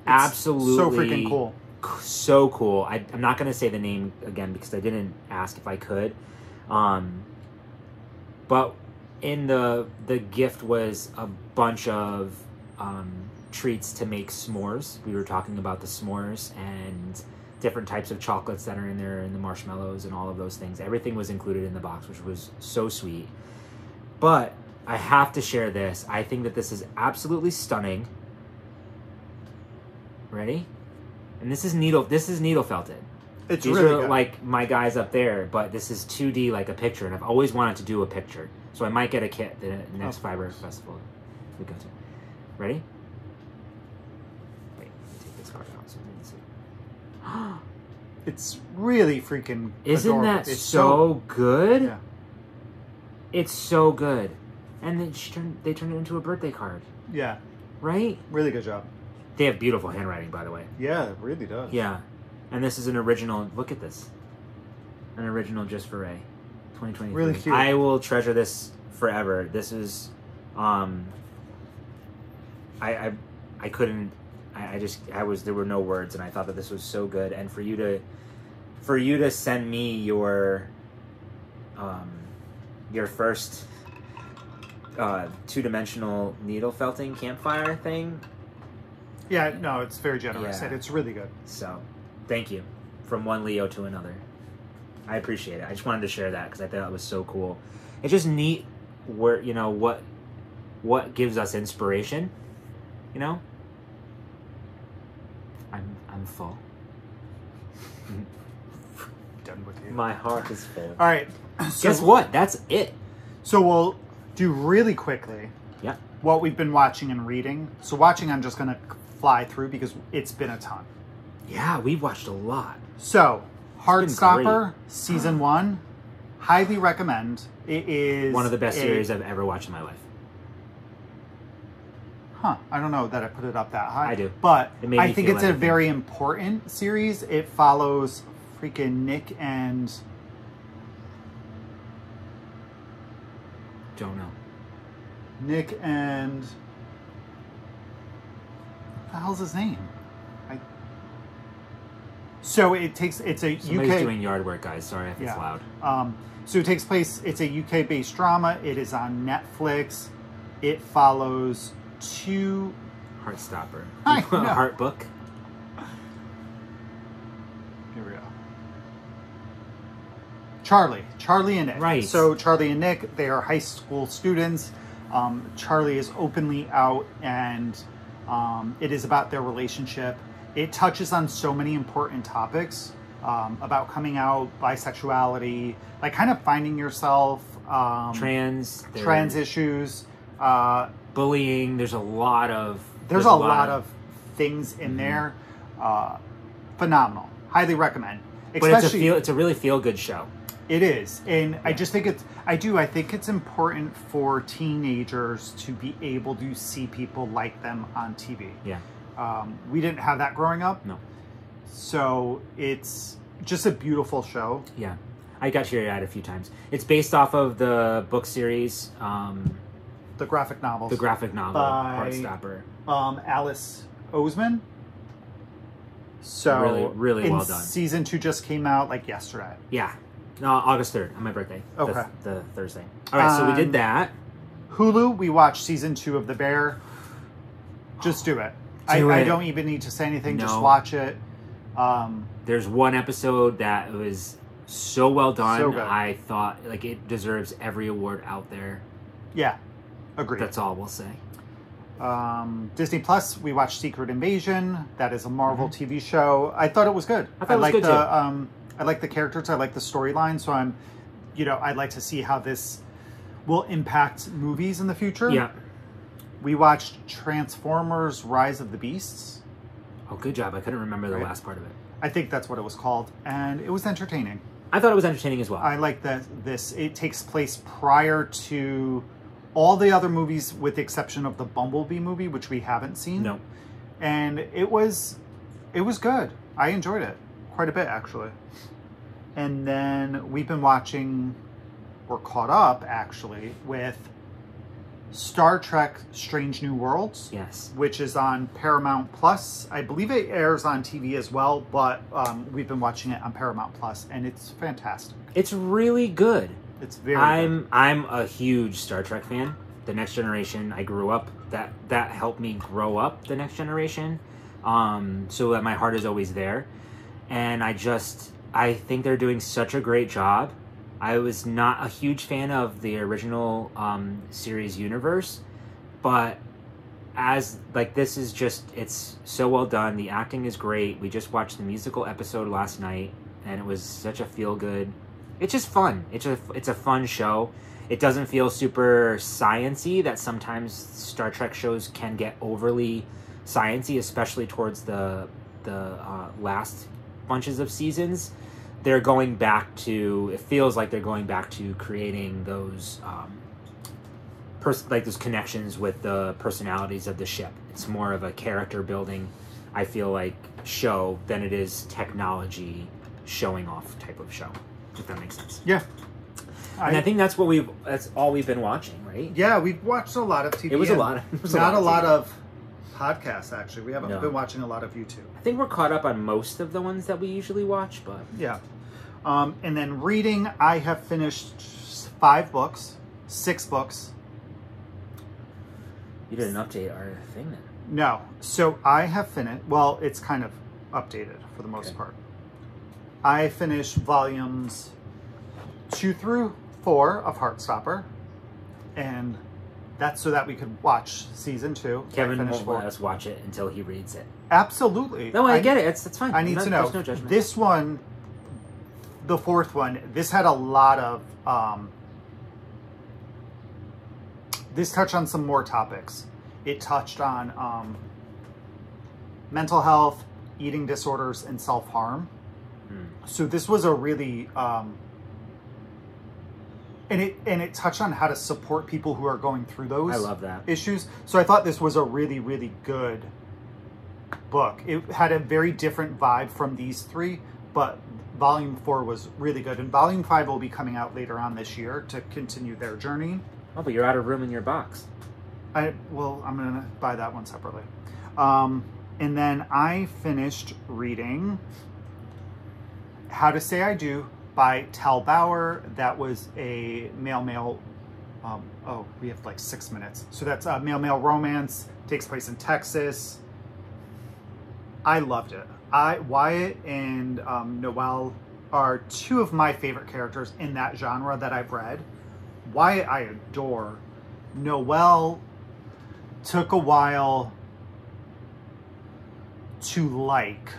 absolutely so freaking cool. So cool. I'm not going to say the name again because I didn't ask if I could, but in the gift was a bunch of treats to make s'mores. We were talking about the s'mores and different types of chocolates that are in there and the marshmallows and all of those things. Everything was included in the box, which was so sweet. But I have to share this. I think that this is absolutely stunning. Ready? And this is needle felted. It's These really are good. like my guys up there, but this is 2D like a picture, and I've always wanted to do a picture. So I might get a kit the next Fiber Festival we go to. Ready? Wait, let me take this card out so you can see. It's really freaking Isn't adorable. that It's so good? Yeah. It's so good. And then they turned it into a birthday card, Yeah, right? really good job. They have beautiful handwriting, by the way. Yeah, it really does. Yeah. And this is an original. Look at this. An original just for Ray. 2023. Really cute. I will treasure this forever. This is I couldn't there were no words, and I thought that this was so good. And for you to send me your first two-dimensional needle felting campfire thing. Yeah, no, it's very generous, Yeah. and it's really good. So, thank you. From one Leo to another. I appreciate it. I just wanted to share that because I thought it was so cool. It's just neat where, you know, what gives us inspiration, you know? I'm full. Done with you. My heart is full. All right. So, Guess what? That's it. So we'll do really quickly Yeah. what we've been watching and reading. So watching, I'm just going to fly through because it's been a ton. Yeah, we've watched a lot. So, been Heartstopper, Season 1, highly recommend. It is One of the best series I've ever watched in my life. Huh, I don't know that I put it up that high. I do. But It made me I think feel it's a everything. very important series. It follows freaking Nick and... Don't know. Nick and... What the hell's his name? So it's a Somebody's UK... doing yard work, guys. Sorry if it's loud. So it takes place, it's a UK-based drama. It is on Netflix. It follows two... Heartstopper. I know. Heart book. Here we go. Charlie and Nick. Right. So Charlie and Nick, they are high school students. Charlie is openly out, and it is about their relationship. It touches on so many important topics about coming out, bisexuality, like kind of finding yourself, Trans issues. Bullying. There's a lot of things in there. Phenomenal. Highly recommend. But it's a really feel good show. It is, and I just think I think it's important for teenagers to be able to see people like them on TV. Yeah. We didn't have that growing up. No. So it's just a beautiful show. Yeah. I got teary-eyed a few times. It's based off of the book series, The graphic novels. the graphic novel, By- Heartstopper. Alice Oseman. So Really, really and well done. Season 2 just came out like yesterday. Yeah. August 3rd, on my birthday. Okay. The Thursday. All right, so we did that. Hulu, we watched Season 2 of The Bear. Just do it. Do I it. don't even need to say anything. Just No. watch it. There's one episode that was so well done. So good. I thought like it deserves every award out there. Yeah, agreed. That's all we'll say. Disney Plus, we watched Secret Invasion. That is a Marvel TV show. I thought it was good. I thought it was good, too. I like the characters. I like the storyline. So I'd like to see how this will impact movies in the future. Yeah. We watched Transformers: Rise of the Beasts. Oh, good job. I couldn't remember the Right. last part of it. I think that's what it was called, and it was entertaining. I thought it was entertaining as well. I like that it takes place prior to all the other movies, with the exception of the Bumblebee movie, which we haven't seen. No. And it was good. I enjoyed it quite a bit, actually. And then we've been watching, we're caught up actually with Star Trek Strange New Worlds. Yes. Which is on Paramount Plus. I believe it airs on TV as well, but we've been watching it on Paramount Plus, and it's fantastic. It's really good. It's very good. I'm a huge Star Trek fan. The Next Generation, I grew up, that helped me grow up The Next Generation. So that my heart is always there. And I think they're doing such a great job. I was not a huge fan of the original series universe, but this is just, it's so well done. The acting is great. We just watched the musical episode last night, and it was such a feel good. It's just fun. It's a fun show. It doesn't feel super science-y that sometimes Star Trek shows can get overly science-y, especially towards the last bunches of seasons. They're going back to, it feels like they're going back to creating those those connections with the personalities of the ship. It's more of a character building, I feel like, show than it is technology showing off type of show, if that makes sense. Yeah. And I think that's all we've been watching, right? Yeah, we've watched a lot of TV. It was a lot. Not a lot of podcasts, actually. We haven't been watching a lot of YouTube. I think we're caught up on most of the ones that we usually watch, but... Yeah. And then reading, I have finished 5 books, 6 books. You didn't update our thing then? No. So I have finished... Well, it's kind of updated for the most part. I finished volumes 2 through 4 of Heartstopper. And that's so that we could watch season 2. Kevin won't let us watch it until he reads it. Absolutely. No, I get it. It's fine. I need to know. There's no judgment. This one, the 4th one, this had a lot of... this touched on some more topics. It touched on mental health, eating disorders, and self-harm. So this was a really... And it touched on how to support people who are going through those I love that. issues. So I thought this was a really, really good book. It had a very different vibe from these 3, but volume 4 was really good. And volume 5 will be coming out later on this year to continue their journey. Oh, but you're out of room in your box. Well, I'm going to buy that one separately. And then I finished reading How to Say I Do by Tal Bauer. That was a male, oh, we have like 6 minutes. So that's a male romance, takes place in Texas. I loved it. Wyatt and Noelle are 2 of my favorite characters in that genre that I've read. Wyatt I adore. Noelle took a while to like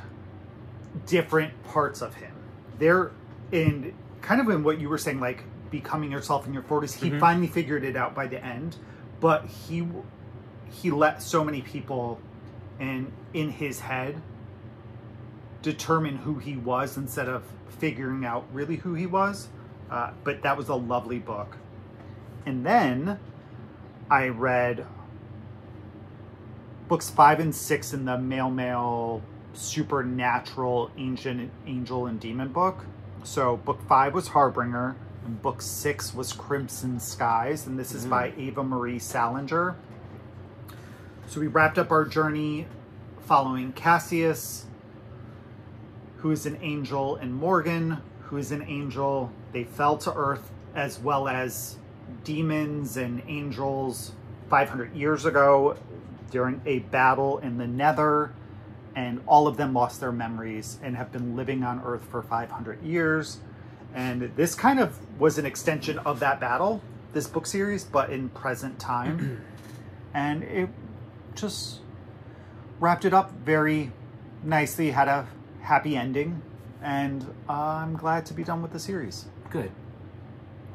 different parts of him. They're in kind of in what you were saying, like becoming yourself in your 40s. He finally figured it out by the end, but he let so many people in his head determine who he was instead of figuring out really who he was. But that was a lovely book. And then I read books 5 and 6 in the male supernatural angel and demon book. So book 5 was Harbinger, and book 6 was Crimson Skies, and this is by Ava Marie Salinger. So we wrapped up our journey following Cassius, who is an angel, and Morgan, who is an angel. They fell to Earth, as well as demons and angels 500 years ago during a battle in the Nether, and all of them lost their memories and have been living on Earth for 500 years. And this kind of was an extension of that battle, this book series, but in present time. And it just wrapped it up very nicely, had a happy ending, and I'm glad to be done with the series. Good.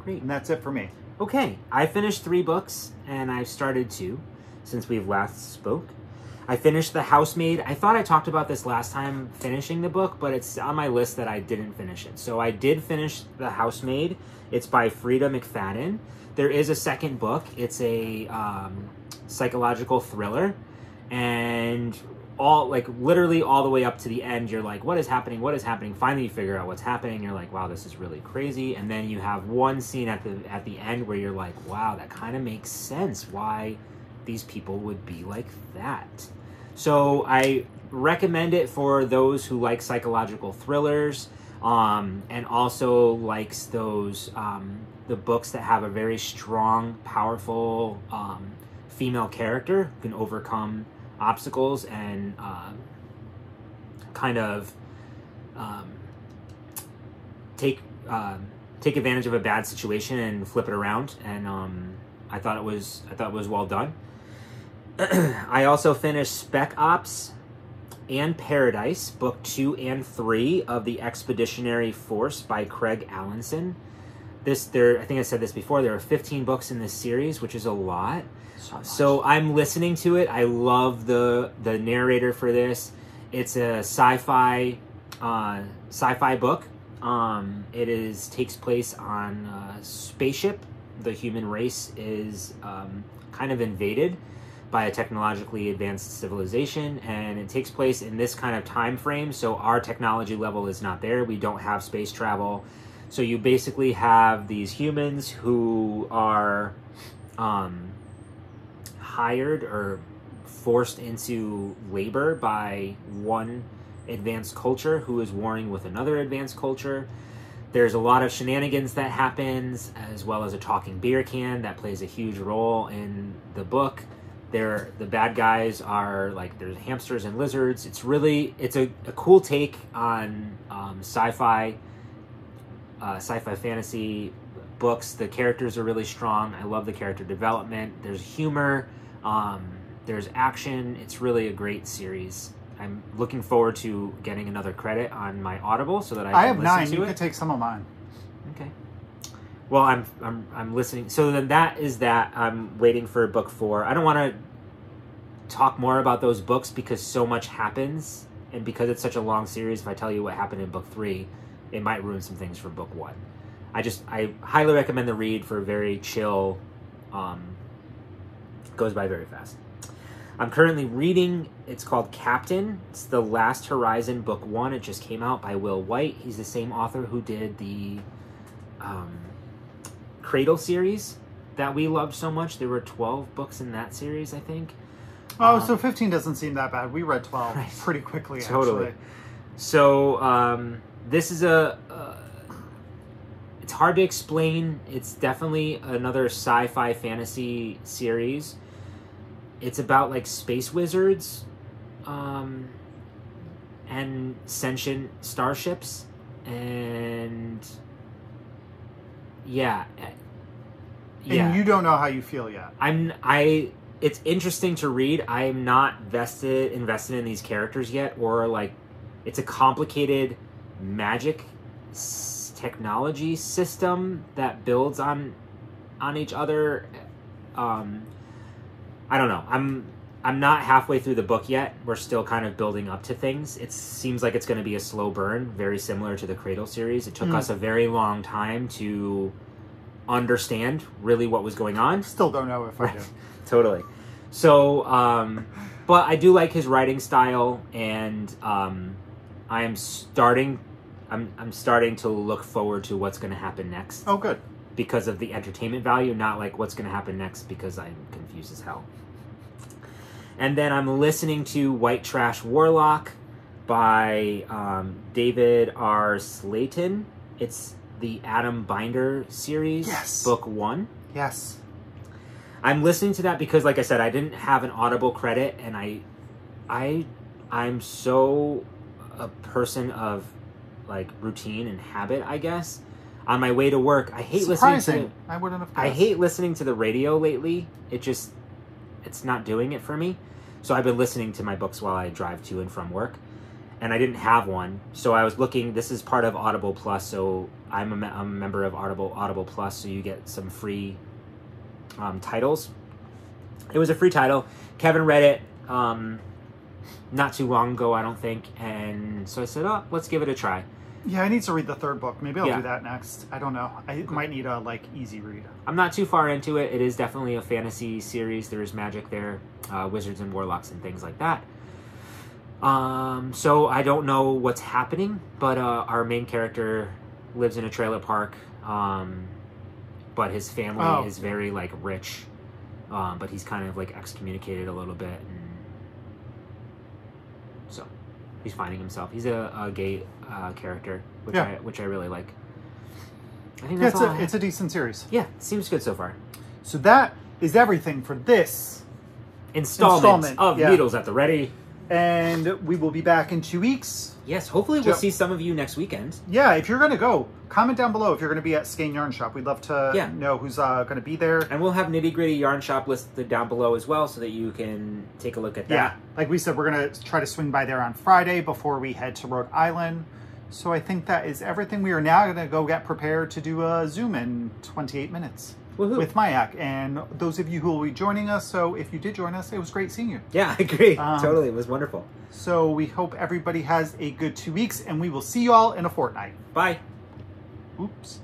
Great. And that's it for me. Okay, I finished 3 books, and I've started 2 since we've last spoke. I finished The Housemaid. I thought I talked about this last time, finishing the book, but it's on my list that I didn't finish it. So I did finish The Housemaid. It's by Frida McFadden. There is a second book. It's a psychological thriller, and literally all the way up to the end, you're like, what is happening? What is happening? Finally, you figure out what's happening. You're like, wow, this is really crazy. And then you have one scene at the end where you're like, wow, that kind of makes sense why these people would be like that. So I recommend it for those who like psychological thrillers, and also likes those the books that have a very strong, powerful female character who can overcome obstacles and kind of take advantage of a bad situation and flip it around. And I thought it was well done. I also finished Spec Ops and Paradise, book 2 and 3 of the Expeditionary Force by Craig Allenson. I think I said this before, there are 15 books in this series, which is a lot. So I'm listening to it. I love the narrator for this. It's a sci-fi book. It takes place on a spaceship. The human race is kind of invaded by a technologically advanced civilization, and it takes place in this kind of time frame. So our technology level is not there. We don't have space travel. So you basically have these humans who are hired or forced into labor by one advanced culture who is warring with another advanced culture. There's a lot of shenanigans that happens, as well as a talking beer can that plays a huge role in the book. The bad guys are like, there's hamsters and lizards. It's a cool take on sci-fi fantasy books. The characters are really strong. I love the character development. There's humor. There's action. It's really a great series. I'm looking forward to getting another credit on my Audible so that I can listen to it. I have 9. You could take some of mine. Okay. Well, I'm listening. So then that is that. I'm waiting for book 4. I don't want to talk more about those books because so much happens, and because it's such a long series. If I tell you what happened in book 3, it might ruin some things for book 1. I highly recommend the read for a very chill. Goes by very fast. I'm currently reading, it's called Captain. It's The Last Horizon, Book 1. It just came out by Will White. He's the same author who did the Cradle series that we loved so much. There were 12 books in that series, I think. Oh, so 15 doesn't seem that bad. We read 12 pretty quickly, totally. Actually. So this is it's hard to explain. It's definitely another sci-fi fantasy series. It's about like space wizards and sentient starships, and yeah. And you don't know how you feel yet. It's interesting to read. I'm not invested in these characters yet, or like, it's a complicated magic technology system that builds on each other. I don't know. I'm not halfway through the book yet. We're still kind of building up to things. It seems like it's going to be a slow burn, very similar to the Cradle series. It took us a very long time to understand really what was going on. Still don't know if I do. Totally. So, but I do like his writing style, and I'm starting to look forward to what's going to happen next. Oh, good. Because of the entertainment value, not like what's going to happen next because I'm confused as hell. And then I'm listening to White Trash Warlock by David R. Slayton. It's the Adam Binder series, book 1. Yes. I'm listening to that because, like I said, I didn't have an Audible credit, and I'm so a person of like routine and habit, I guess. On my way to work, I hate listening to. I wouldn't have guessed. I hate listening to the radio lately. It's not doing it for me. So I've been listening to my books while I drive to and from work, and I didn't have one. So I was looking. This is part of Audible Plus, so I'm a member of Audible Plus, so you get some free titles. It was a free title. Kevin read it not too long ago, I don't think, and so I said, "Oh, let's give it a try." Yeah, I need to read the 3rd book. Maybe I'll do that next. I don't know. I might need a easy read. I'm not too far into it. It is definitely a fantasy series. There is magic there, wizards and warlocks and things like that. So I don't know what's happening, but our main character lives in a trailer park, but his family is very like rich, but he's kind of like excommunicated a little bit, and so he's finding himself. He's a gay character, which I really like. I think that's it's a decent series. Yeah, seems good so far. So that is everything for this installment of Needles at the Ready. And we will be back in 2 weeks. Yes, hopefully we'll see some of you next weekend. Yeah, if you're going to go, comment down below if you're going to be at Skane Yarn Shop. We'd love to know who's going to be there. And we'll have Nitty Gritty Yarn Shop listed down below as well so that you can take a look at that. Yeah, like we said, we're going to try to swing by there on Friday before we head to Rhode Island. So I think that is everything. We are now going to go get prepared to do a Zoom in 28 minutes. Woohoo. With Mayak, and those of you who will be joining us. So if you did join us, it was great seeing you. Yeah, I agree. Totally. It was wonderful. So we hope everybody has a good 2 weeks, and we will see you all in a fortnight. Bye. Oops.